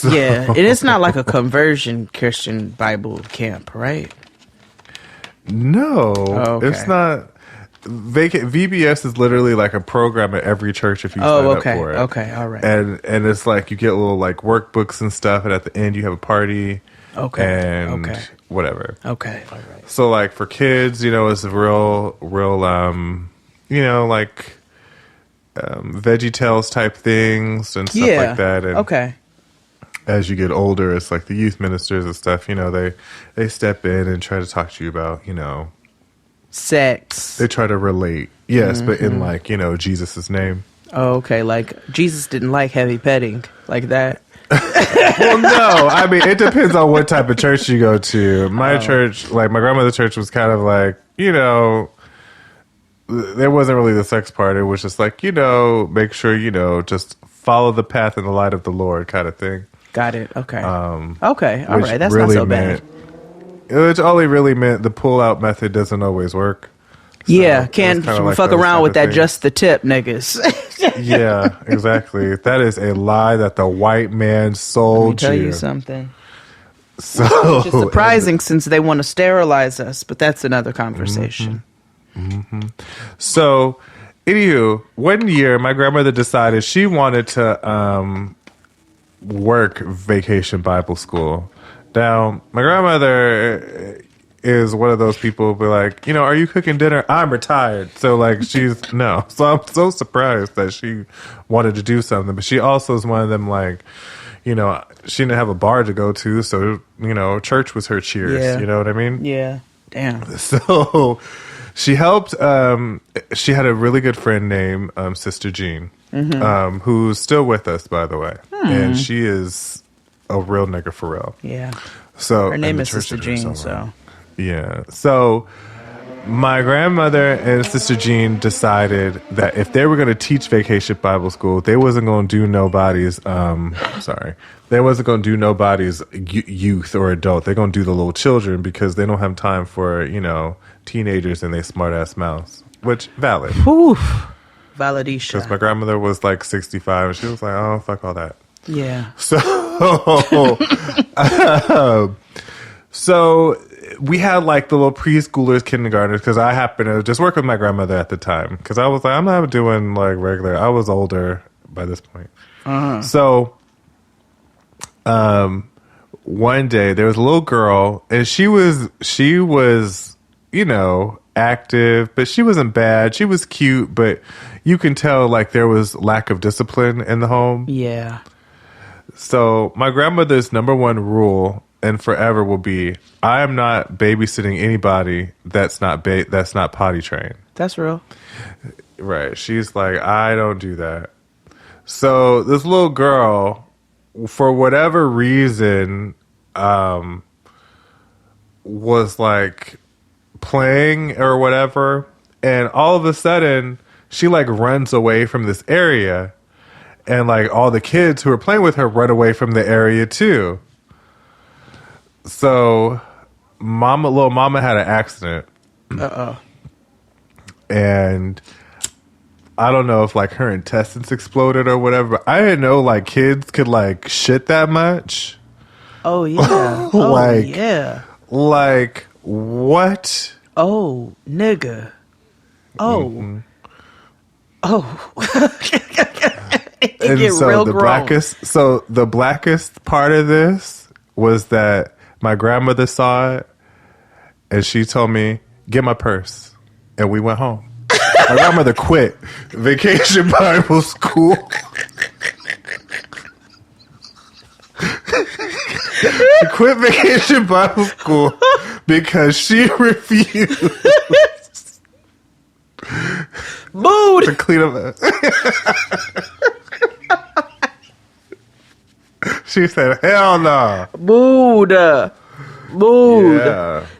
Yeah, and it's not like a conversion Christian Bible camp, right? No, okay. It's not. VBS is literally like a program at every church if you sign up for it. Okay, all right. And it's like you get little like workbooks and stuff, and at the end you have a party. Okay. And whatever. Okay, all right. So like for kids, it's a real like Veggie Tales type things and stuff like that. And okay. As you get older, it's like the youth ministers and stuff, they step in and try to talk to you about, sex. They try to relate. Yes, but in like, Jesus' name. Oh, okay. Like Jesus didn't like heavy petting like that. Well, no. I mean, it depends on what type of church you go to. My church, like my grandmother's church was kind of like, there wasn't really the sex part. It was just like, make sure, just follow the path in the light of the Lord kind of thing. Got it. Okay. Okay. All right. That's really not so bad. Which only really meant the pull-out method doesn't always work. So yeah, can't like fuck around with that just the tip, niggas. Yeah, exactly. That is a lie that the white man sold you. Let me tell you something. So which is surprising since they want to sterilize us, but that's another conversation. So, anywho, one year my grandmother decided she wanted to work Vacation Bible School. Now, my grandmother is one of those people who be like, are you cooking dinner? I'm retired. So, like, no. So I'm so surprised that she wanted to do something. But she also is one of them, like, she didn't have a bar to go to. So, church was her cheers. Yeah. You know what I mean? Yeah. Damn. So she helped. She had a really good friend named Sister Jean, who's still with us, by the way. And she is a real nigga for real. Yeah. So her name is Sister Jean. So yeah. So my grandmother and Sister Jean decided that if they were going to teach Vacation Bible School, they wasn't going to do nobody's. They wasn't going to do nobody's youth or adult. They're going to do the little children because they don't have time for teenagers and they smart ass mouths. Which valid. Validisha. Because my grandmother was like 65 and she was like, oh, fuck all that. Yeah. So we had like the little preschoolers, kindergartners, because I happened to just work with my grandmother at the time. Because I was like, I'm not doing like regular. I was older by this point. So one day there was a little girl and she was active, but she wasn't bad. She was cute, but you can tell like there was lack of discipline in the home. Yeah. So my grandmother's number one rule and forever will be, I am not babysitting anybody that's not potty trained. That's real. Right. She's like, I don't do that. So this little girl, for whatever reason, was like playing or whatever, and all of a sudden she like runs away from this area, and like all the kids who are playing with her run away from the area too. So little mama had an accident. And I don't know if like her intestines exploded or whatever, but I didn't know like kids could like shit that much. Oh yeah. Like what? Oh, nigga. Oh. Mm-hmm. Oh. And so the blackest part of this was that my grandmother saw it and she told me, get my purse. And we went home. My grandmother quit Vacation Bible School. She quit Vacation Bible School because she refused to clean up. She said, hell no. Booed. Yeah.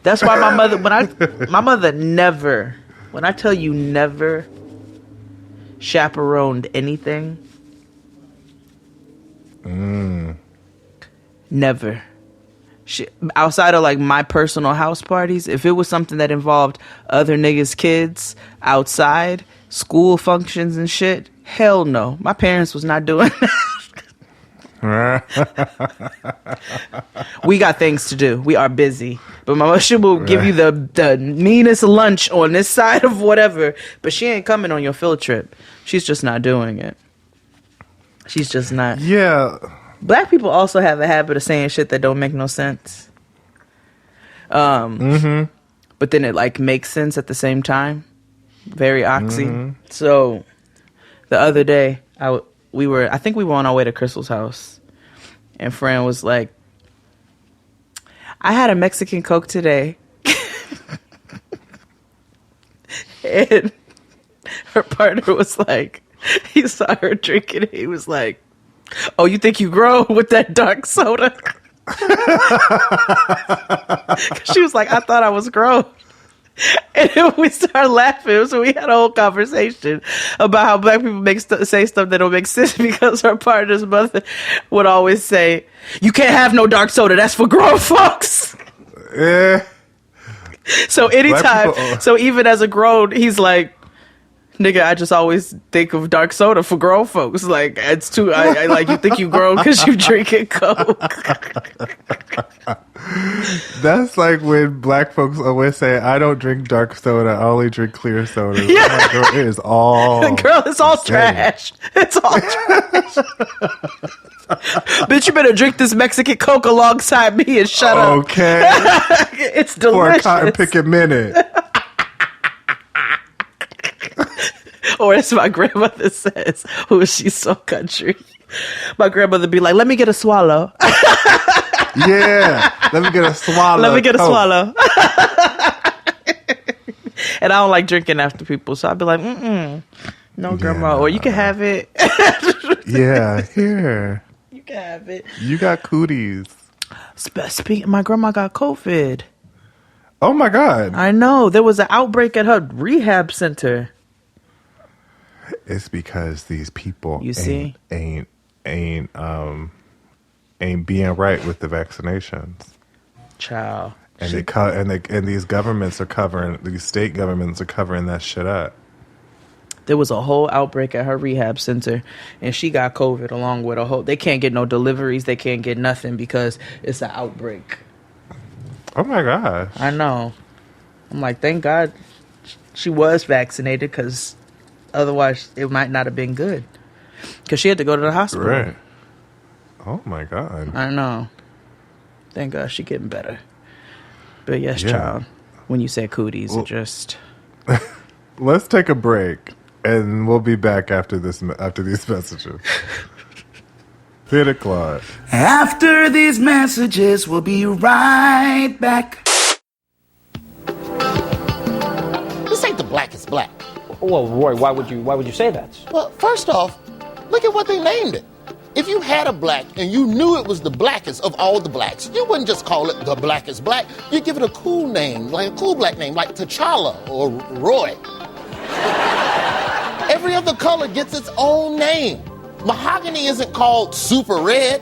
That's why my mother never, when I tell you never chaperoned anything. Never. Outside of like my personal house parties, if it was something that involved other niggas' kids outside, school functions and shit, hell no. My parents was not doing that. We got things to do. We are busy. But my mother will give you the meanest lunch on this side of whatever, but she ain't coming on your field trip. She's just not doing it. She's just not. Yeah. Black people also have a habit of saying shit that don't make no sense. But then it like makes sense at the same time. Very oxy. So the other day, I think we were on our way to Crystal's house, and Fran was like, I had a Mexican Coke today. And her partner was like, he saw her drinking it. He was like, oh, you think you grow with that dark soda? She was like, I thought I was grown. And then we started laughing. So we had a whole conversation about how black people say stuff that don't make sense, because her partner's mother would always say, you can't have no dark soda. That's for grown folks. Yeah. So anytime, so even as a grown, he's like, nigga, I just always think of dark soda for grown folks. Like, it's too, I like, you think you grown because you drinking Coke. That's like when black folks always say, I don't drink dark soda, I only drink clear soda. Yeah. Like, girl, it is all Girl, it's all trash. It's all trash. Bitch, you better drink this Mexican Coke alongside me and shut up. Okay. It's For delicious. a cotton picking minute. Or as my grandmother says, who is she so country? My grandmother be like, let me get a swallow. Yeah. Let me get a swallow. Let me get a Coke. swallow. And I don't like drinking after people, so I'd be like, no, grandma, or you can have it. Yeah, here. You can have it. You got cooties. Speaking, my grandma got COVID. Oh my God. I know. There was an outbreak at her rehab center. It's because these people ain't being right with the vaccinations. Child. And and these governments are covering, these state governments are covering that shit up. There was a whole outbreak at her rehab center, and she got COVID along with a whole. They can't get no deliveries. They can't get nothing because it's an outbreak. Oh my gosh. I know. I'm like, thank God she was vaccinated, because otherwise it might not have been good. Because she had to go to the hospital. Right. Oh my God. I know. Thank God she getting better. But yes, Yeah. child. When you said cooties, Well, it just. Let's take a break, and we'll be back after these messages. Hit it, Claude. After these messages, we'll be right back. This ain't the blackest black. Well, Roy, why would you say that? Well, first off, look at what they named it. If you had a black and you knew it was the blackest of all the blacks, you wouldn't just call it the blackest black. You'd give it a cool name, like a cool black name, like T'Challa or Roy. Every other color gets its own name. Mahogany isn't called super red.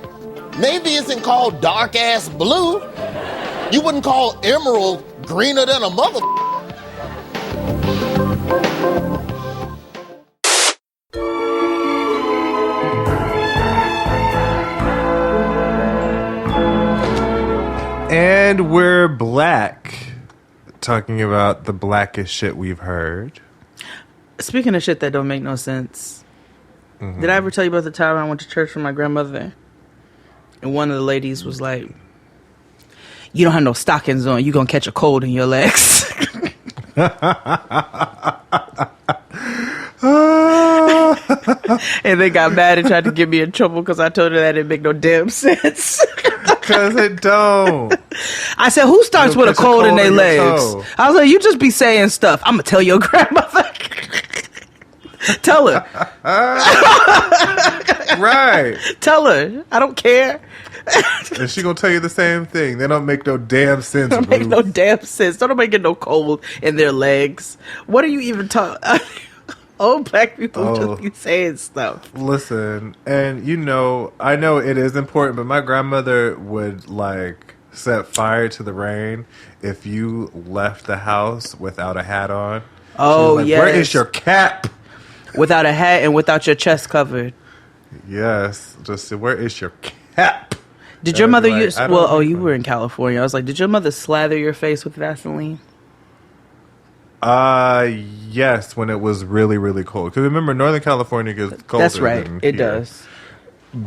Navy isn't called dark ass blue. You wouldn't call emerald greener than a mother. And we're black, talking about the blackest shit we've heard. Speaking of shit that don't make no sense, did I ever tell you about the time I went to church with my grandmother? And one of the ladies was like, you don't have no stockings on, you gonna catch a cold in your legs. And they got mad and tried to get me in trouble because I told her that didn't make no damn sense. Because it don't. I said, who starts with a cold in their legs? I was like, you just be saying stuff. I'm going to tell your grandmother. Tell her. Right. Tell her. I don't care. And she gonna tell you the same thing. They don't make no damn sense. Don't make no damn sense. Don't make it no cold in their legs. What are you even talking? Old black people just be saying stuff. Listen, and I know it is important, but my grandmother would like set fire to the rain if you left the house without a hat on. Oh, like, yes. Where is your cap? Without a hat and without your chest covered. Yes. Just where is your cap? Did your mother use... you were in California. I was like, did your mother slather your face with Vaseline? Yes, when it was really, really cold. Because remember, Northern California gets colder. That's right. Than It here. does.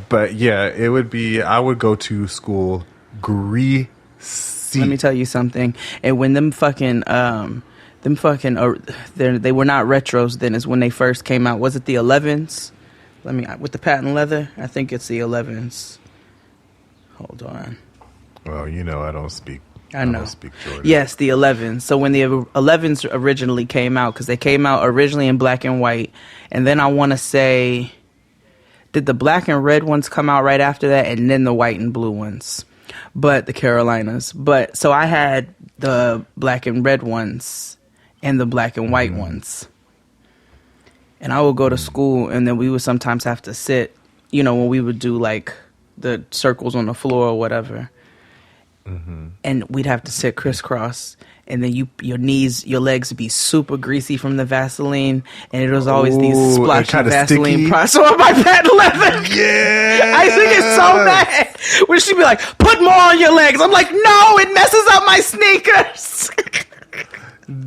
But yeah, it would be... I would go to school greasy. Let me tell you something. And when they were not retros then, is when they first came out. Was it the 11s? With the patent leather? I think it's the 11s. Hold on. Well, I don't speak. I know. don't speak Jordan. Yes, the 11s. So when the 11s originally came out, because they came out originally in black and white, and then I want to say, did the black and red ones come out right after that, and then the white and blue ones? But the Carolinas. But so I had the black and red ones and the black and white ones. And I would go to school, and then we would sometimes have to sit, when we would do like the circles on the floor or whatever. And we'd have to sit crisscross. and then your legs would be super greasy from the Vaseline, and it was always these splotchy Vaseline products on my patent leather. Yeah, I used to get so mad when she'd be like, "Put more on your legs." I'm like, "No, it messes up my sneakers."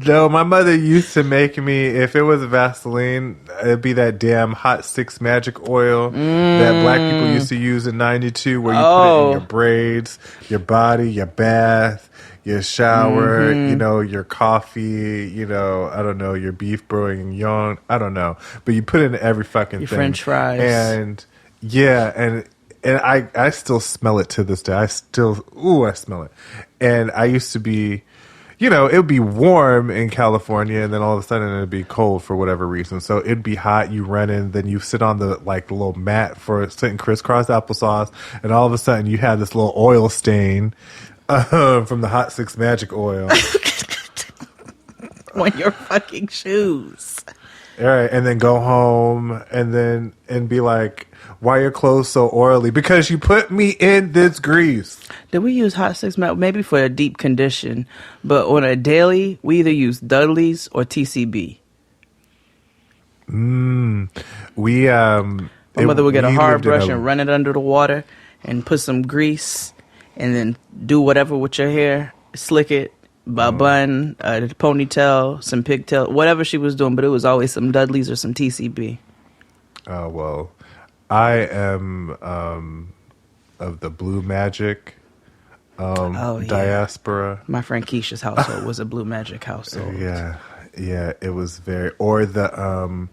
No, my mother used to make me, if it was Vaseline, it'd be that damn Hot 6 magic oil that black people used to use in 92, where you put it in your braids, your body, your bath, your shower, your coffee, I don't know, your beef bourguignon, I don't know. But you put it in every fucking thing. French fries. And I still smell it to this day. I smell it. And I used to be... it would be warm in California, and then all of a sudden it'd be cold for whatever reason. So it'd be hot, you run in, then you sit on the little mat for sitting crisscross applesauce, and all of a sudden you have this little oil stain from the Hot 6 magic oil on your fucking shoes. All right, and then go home and be like, why are your clothes so oily? Because you put me in this grease. Did we use Hot 6 maybe for a deep condition, but on a daily, we either use Dudley's or TCB. My mother would get a hard brush and run it under the water and put some grease and then do whatever with your hair, slick it, a bun, a ponytail, some pigtail, whatever she was doing, but it was always some Dudley's or some TCB. Oh, well, I am of the Blue Magic diaspora. My friend Keisha's household was a Blue Magic household. Yeah, it was or the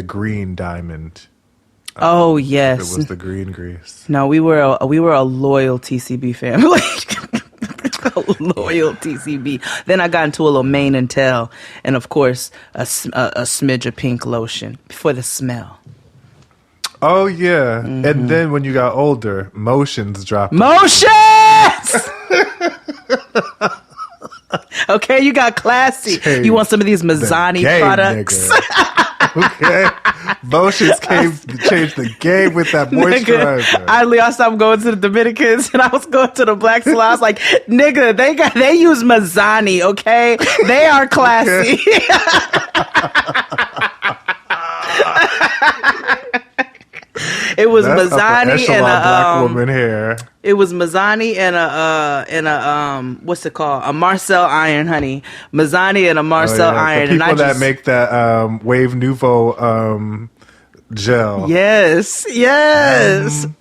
green diamond. Oh yes, it was the green grease. No, we were a loyal TCB family. Loyal TCB. Then I got into a little mane and tail, and of course a smidge of pink lotion for the smell. Oh yeah, and then when you got older, Motions dropped. Motions. Okay, you got classy. You want some of these Mazzani products? Okay, Motions changed the game with that moisturizer. Nigga, I stopped going to the Dominicans and I was going to the black salon. I was like, nigga, they use Mazzani. Okay, they are classy. It was Mazzani and a black woman hair. It was Mazzani and a what's it called? A Marcel iron, honey. Mazzani and a Marcel iron. The people that make that Wave Nouveau gel. Yes.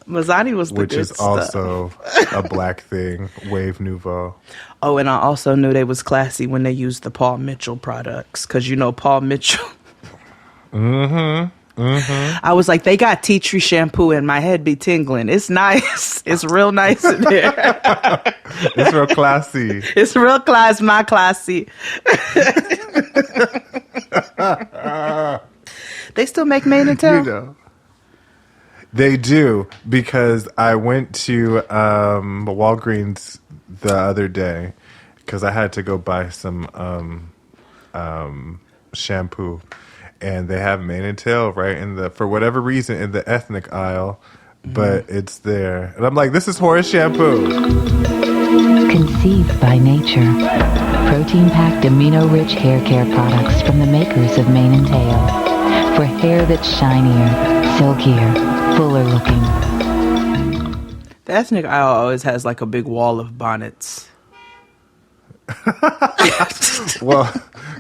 Mazzani was the which good is stuff. Also a black thing. Wave Nouveau. Oh, and I also knew they was classy when they used the Paul Mitchell products, because Paul Mitchell. I was like, they got tea tree shampoo and my head be tingling. It's nice. It's real nice in there. It's real classy. It's real class, my classy. They still make mane and tail? They do, because I went to Walgreens the other day because I had to go buy some shampoo. And they have mane and tail right for whatever reason, in the ethnic aisle, but it's there. And I'm like, this is horse shampoo. Conceived by nature. Protein-packed, amino-rich hair care products from the makers of Mane and Tail. For hair that's shinier, silkier, fuller looking. The ethnic aisle always has like a big wall of bonnets. Well,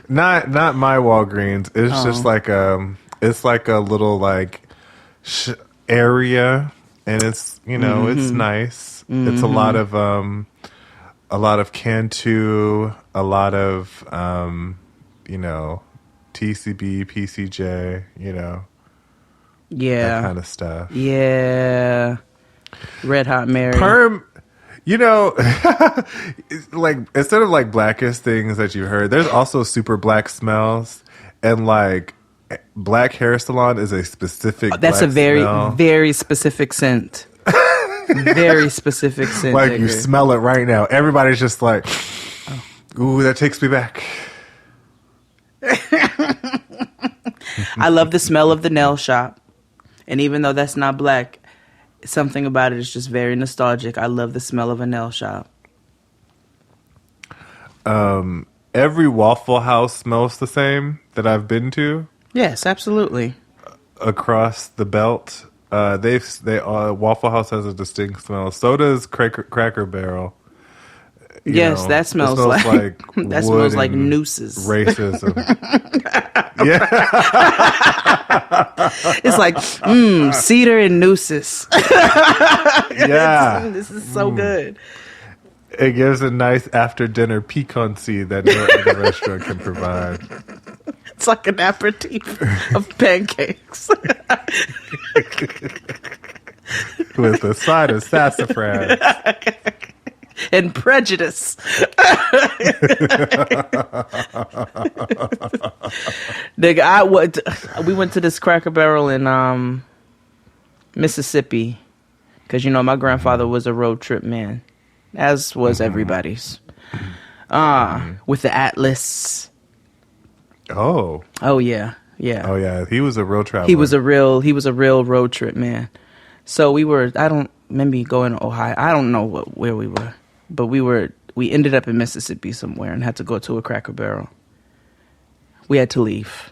not my Walgreens. It's just like it's like a little like area, and it's it's nice. It's a lot of Cantu, a lot of TCB, PCJ, that kind of stuff. Yeah, Red Hot Mary. Like instead of like Blackest things that you heard, there's also super black smells, and like black hair salon is a specific. That's a very smell. Very specific scent. Very specific scent. Like you smell it right now. Everybody's just like, ooh, that takes me back. I love the smell of the nail shop, and even though that's not black, something about it is just very nostalgic. I love the smell of a nail shop. every Waffle House smells the same that I've been to. Yes, absolutely. Across the belt, Waffle House has a distinct smell. So does Cracker Barrel. Yes, that smells like that smells like nooses. Racism. Yeah. It's like cedar and nooses. Yeah. This is so good. It gives a nice after dinner piquancy that no other restaurant can provide. It's like an aperitif of pancakes. With a side of sassafras. And prejudice. Nigga, we went to this Cracker Barrel in Mississippi because my grandfather was a road trip man, as was everybody's. With the Atlas. Oh yeah. Oh yeah, he was a real traveler. He was a real road trip man. So we were maybe going to Ohio. I don't know where we were. But we ended up in Mississippi somewhere and had to go to a Cracker Barrel. We had to leave.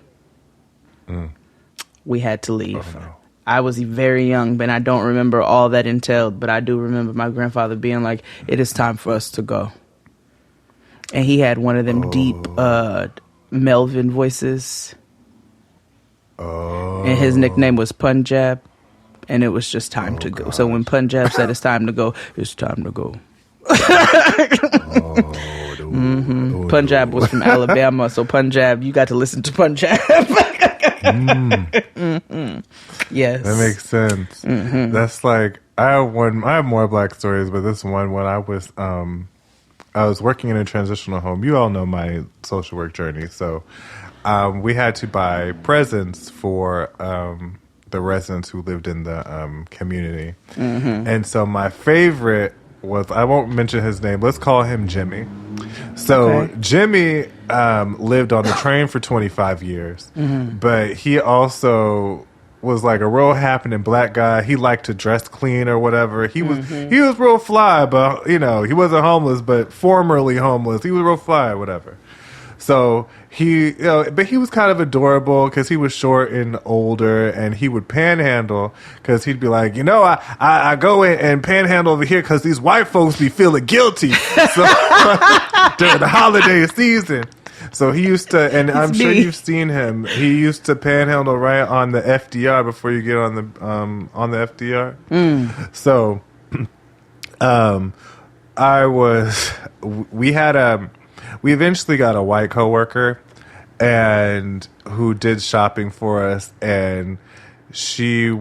We had to leave. Oh, no. I was very young, but I don't remember all that entailed. But I do remember my grandfather being like, "It is time for us to go." And he had one of them deep Melvin voices. Oh. And his nickname was Punjab. And it was just time to go. Gosh. So when Punjab said it's time to go, it's time to go. Punjab was from Alabama, so Punjab, you got to listen to Punjab. Yes, that makes sense. That's like I have more black stories, but this one when I was working in a transitional home. You all know my social work journey, so we had to buy presents for the residents who lived in the community, and so my favorite was, I won't mention his name, let's call him Jimmy. So Jimmy lived on the train for 25 years, but he also was like a real happening black guy. He liked to dress clean or whatever. He was real fly, but he wasn't homeless, but formerly homeless. He was real fly or whatever. So but he was kind of adorable because he was short and older, and he would panhandle because he'd be like, I go in and panhandle over here because these white folks be feeling guilty so, during the holiday season. So he used to, and I'm sure you've seen him. He used to panhandle right on the FDR before you get on the FDR. So, we eventually got a white coworker, and who did shopping for us, and she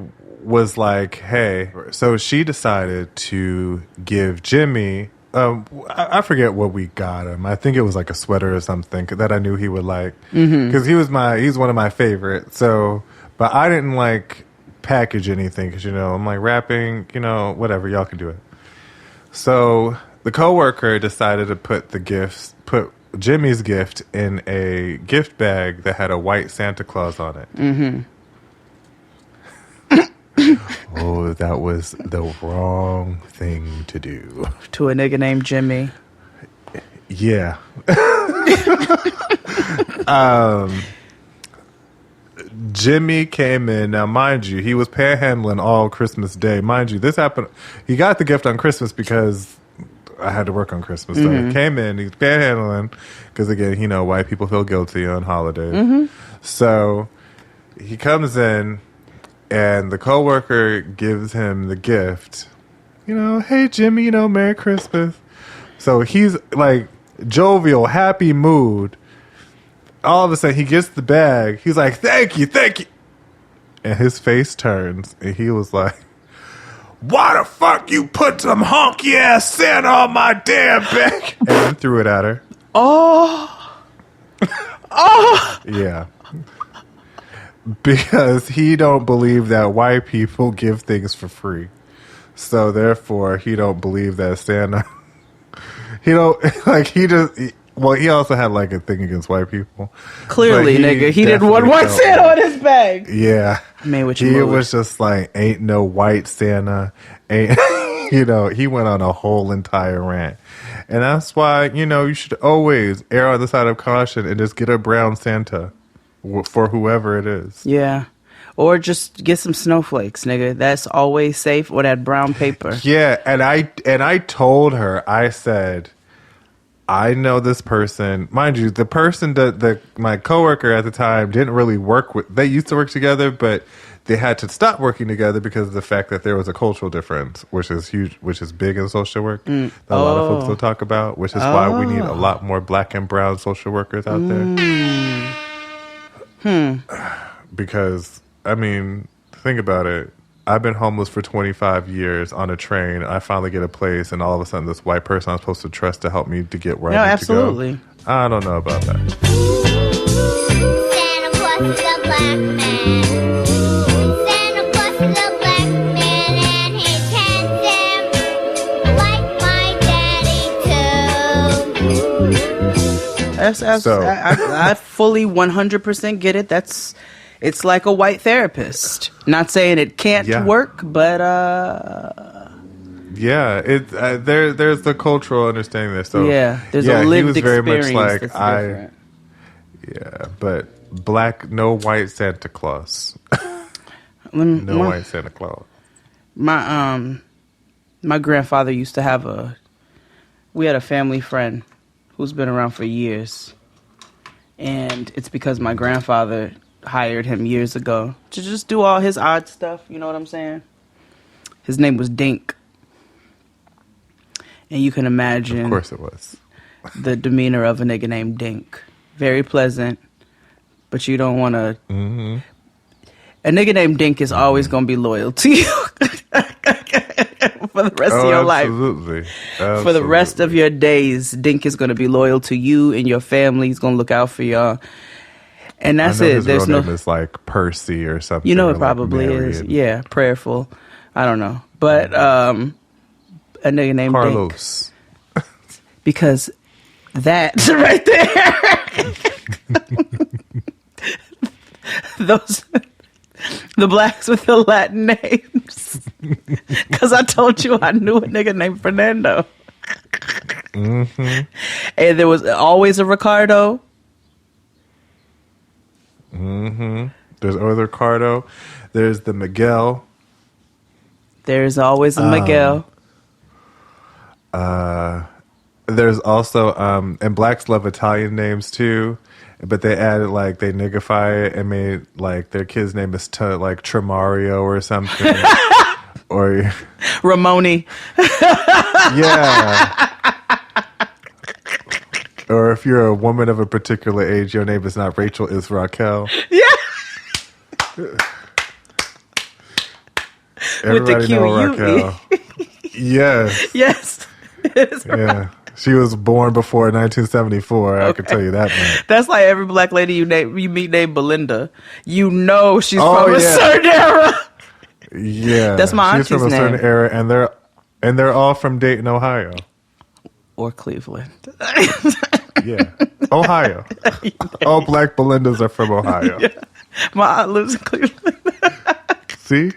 was like, "Hey," so she decided to give Jimmy. I forget what we got him. I think it was like a sweater or something that I knew he would like because he's one of my favorites. So, but I didn't like package anything because I'm like wrapping, whatever, y'all can do it. So the coworker decided to put Jimmy's gift in a gift bag that had a white Santa Claus on it. Oh, that was the wrong thing to do. To a nigga named Jimmy. Yeah. Jimmy came in. Now, mind you, he was panhandling all Christmas Day. Mind you, this happened. He got the gift on Christmas because I had to work on Christmas. So he came in, he's panhandling because, again, white people feel guilty on holidays. So he comes in, and the coworker gives him the gift. Hey, Jimmy, Merry Christmas. So he's like jovial, happy mood. All of a sudden, he gets the bag. He's like, thank you. And his face turns, and he was like, why the fuck you put some honky ass Santa on my damn bag? And then threw it at her. Oh. Yeah. Because he don't believe that white people give things for free. So therefore, he don't believe that Santa. He don't like. He just. Well, he also had like a thing against white people. Clearly, nigga, he didn't want white Santa on his bag. Yeah, he was just like, ain't no white Santa. Ain't he went on a whole entire rant, And that's why, you should always err on the side of caution and just get a brown Santa for whoever it is. Yeah. Or just get some snowflakes, nigga. That's always safe. Or that brown paper. Yeah, and I told her, I said, I know this person. Mind you, the person that my coworker at the time didn't really work with. They used to work together, but they had to stop working together because of the fact that there was a cultural difference, which is huge, which is big in social work. That a lot of folks don't talk about, which is why we need a lot more black and brown social workers out there. Because, I mean, think about it. I've been homeless for 25 years on a train. I finally get a place, and all of a sudden, this white person I'm supposed to trust to help me to get where I need to go. I don't know about that. Santa Claus is a black man. Santa Claus is a black man, and he tends him like my daddy too. I fully 100% get it. It's like a white therapist. Not saying it can't work, but yeah, there's the cultural understanding there. So there's a lived he was very much experience like that's different. but black, no white Santa Claus. No white Santa Claus. My grandfather used to have we had a family friend who's been around for years, and it's because my grandfather hired him years ago to just do all his odd stuff. You know what I'm saying? His name was Dink. And you can imagine... Of course it was. The demeanor of a nigga named Dink. Very pleasant, but you don't want to... Mm-hmm. A nigga named Dink is always going to be loyal to you for the rest of your life. Absolutely. For the rest of your days, Dink is going to be loyal to you and your family. He's going to look out for y'all. And that's it. His real name is like Percy or something. You know it probably is. Yeah, prayerful. I don't know. But a nigga named Carlos. Dink. Because that right there. The blacks with the Latin names. Because I told you I knew a nigga named Fernando. Mm-hmm. And there was always a Ricardo. Mm-hmm. There's other Ricardo. There's the Miguel. There's always a Miguel. There's also and blacks love Italian names too, but they added like they niggify it and made like their kid's name is like Tremario or something. Or Ramoni. Yeah. Or if you're a woman of a particular age, your name is not Rachel, it's Raquel. Yeah. Everybody know Raquel. Yes. Yes. Yeah. She was born before 1974. Okay. I can tell you that, man. That's like every black lady you meet named Belinda. You know she's from a certain era. Yeah. That's my auntie's name. She's from a certain era, and they're all from Dayton, Ohio. Or Cleveland. Yeah. Ohio. All black Belindas are from Ohio. Yeah. My aunt lives in Cleveland. See?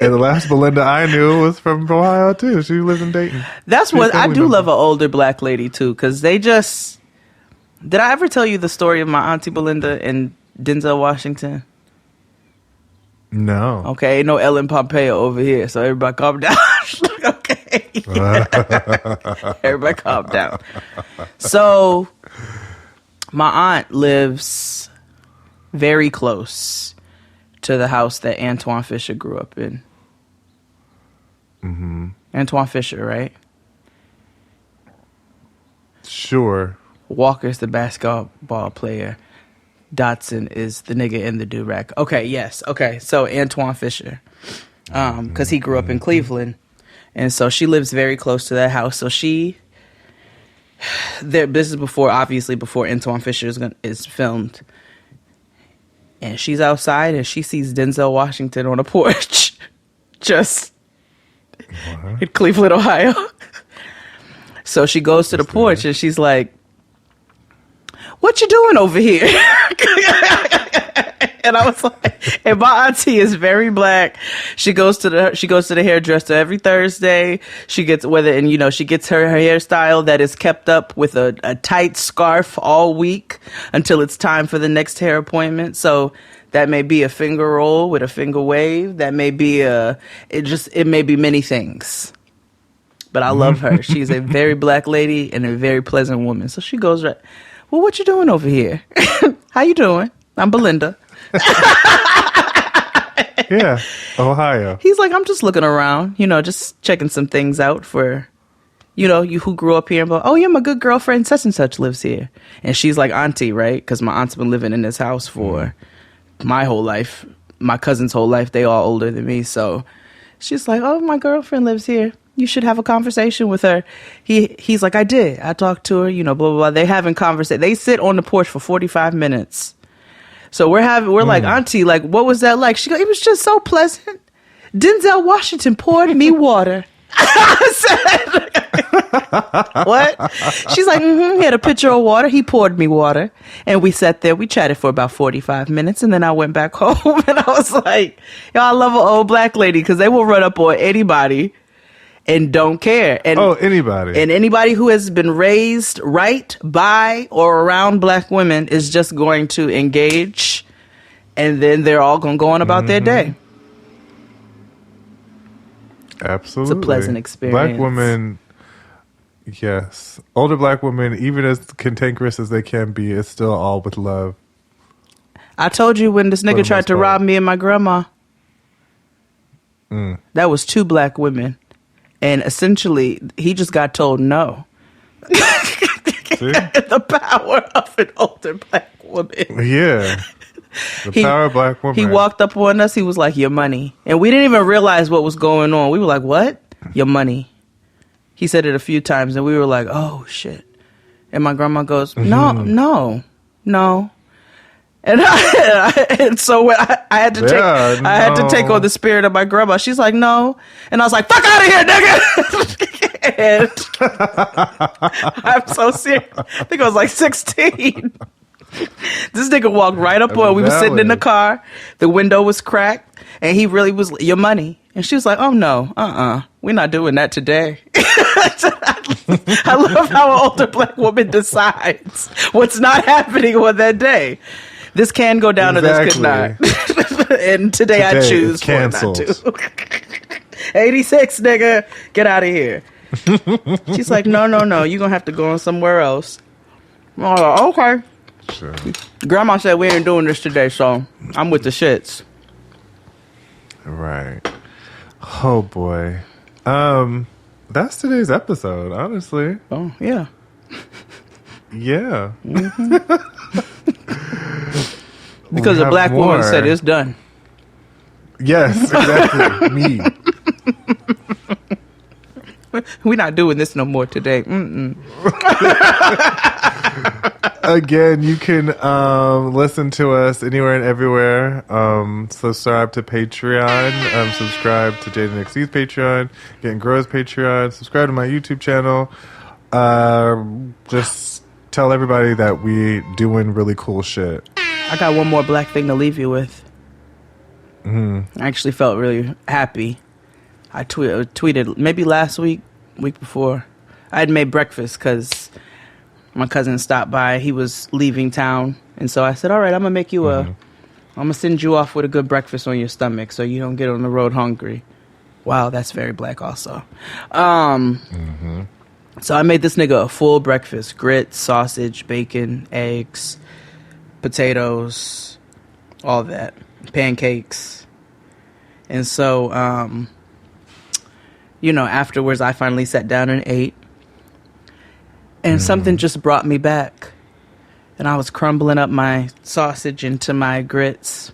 And the last Belinda I knew was from Ohio, too. She lives in Dayton. That's what I do love an older black lady, too, because they just... Did I ever tell you the story of my auntie Belinda and Denzel Washington? No. Okay, no Ellen Pompeo over here, so everybody calm down. Okay. Everybody calm down. So, my aunt lives very close to the house that Antoine Fisher grew up in. Mm-hmm. Antoine Fisher, right? Sure. Walker's the basketball player. Dotson is the nigga in the do-rag. Okay, yes. Okay, so Antoine Fisher. Because he grew up in Cleveland. And so she lives very close to that house. So this is before Antoine Fisher is filmed. And she's outside and she sees Denzel Washington on a porch. Just in Cleveland, Ohio. So she goes to the porch and she's like, "What you doing over here?" And I was like, and my auntie is very black. She goes to the hairdresser every Thursday. She gets she gets her hairstyle that is kept up with a tight scarf all week until it's time for the next hair appointment. So that may be a finger roll with a finger wave. That may be it may be many things. But I love her. She's a very black lady and a very pleasant woman. So she goes right, well, what you doing over here? How you doing? I'm Belinda. Yeah, Ohio. He's like, I'm just looking around, just checking some things out for, you who grew up here. And oh, yeah, my good girlfriend such and such lives here. And she's like auntie, right? Because my aunt's been living in this house for my whole life. My cousin's whole life. They all older than me. So she's like, oh, my girlfriend lives here. You should have a conversation with her. He's like, I did. I talked to her, blah, blah, blah. They having conversation. They sit on the porch for 45 minutes. So we're like, auntie, like, what was that like? She goes, it was just so pleasant. Denzel Washington poured me water. I said, what? She's like, he had a pitcher of water. He poured me water. And we sat there. We chatted for about 45 minutes. And then I went back home. And I was like, yo, I love an old black lady because they will run up on anybody and don't care. And anybody. And anybody who has been raised right by or around black women is just going to engage. And then they're all going to go on about their day. Absolutely. It's a pleasant experience. Black women, yes. Older black women, even as cantankerous as they can be, it's still all with love. I told you when this nigga tried to rob me and my grandma. That was 2 black women. And essentially, he just got told no. The power of an older black woman. Yeah. The power of black women. He walked up on us. He was like, your money. And we didn't even realize what was going on. We were like, what? Your money. He said it a few times. And we were like, oh, shit. And my grandma goes, no. And so I had to take on the spirit of my grandma. She's like, no. And I was like, fuck out of here, nigga. And I'm so serious. I think I was like 16. This nigga walked right up on. We were sitting in the car. The window was cracked. And he really was, your money. And she was like, oh, no. We're not doing that today. I love how an older black woman decides what's not happening on that day. This can go down or this could not. And today I choose for it not to. 86, nigga. Get out of here. She's like, no. You're going to have to go on somewhere else. I'm like, okay. Sure. Grandma said we ain't doing this today, so I'm with the shits. Right. Oh, boy. That's today's episode, honestly. Oh, yeah. Yeah. Because a black woman said it's done. Yes, exactly. Me. We're not doing this no more today. Again, you can listen to us anywhere and everywhere. Subscribe to Patreon. Subscribe to Jaden XC's Patreon. Getting Grows Patreon. Subscribe to my YouTube channel. Just tell everybody that we doing really cool shit. I got one more black thing to leave you with. I actually felt really happy. I tweeted maybe last week before. I had made breakfast because my cousin stopped by. He was leaving town. And so I said, all right, I'm going to make you I'm going to send you off with a good breakfast on your stomach so you don't get on the road hungry. Wow, that's very black also. So I made this nigga a full breakfast. Grits, sausage, bacon, eggs, potatoes, all that. Pancakes. And so, afterwards I finally sat down and ate. And something just brought me back. And I was crumbling up my sausage into my grits.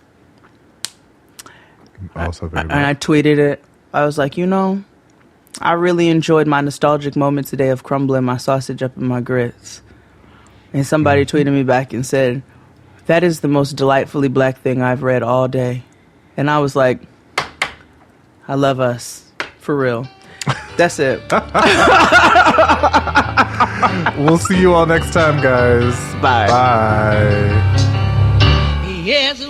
Also very and I tweeted it. I was like, I really enjoyed my nostalgic moment today of crumbling my sausage up in my grits. And somebody tweeted me back and said, that is the most delightfully black thing I've read all day. And I was like, I love us. For real. That's it. We'll see you all next time, guys. Bye. Bye. Yes,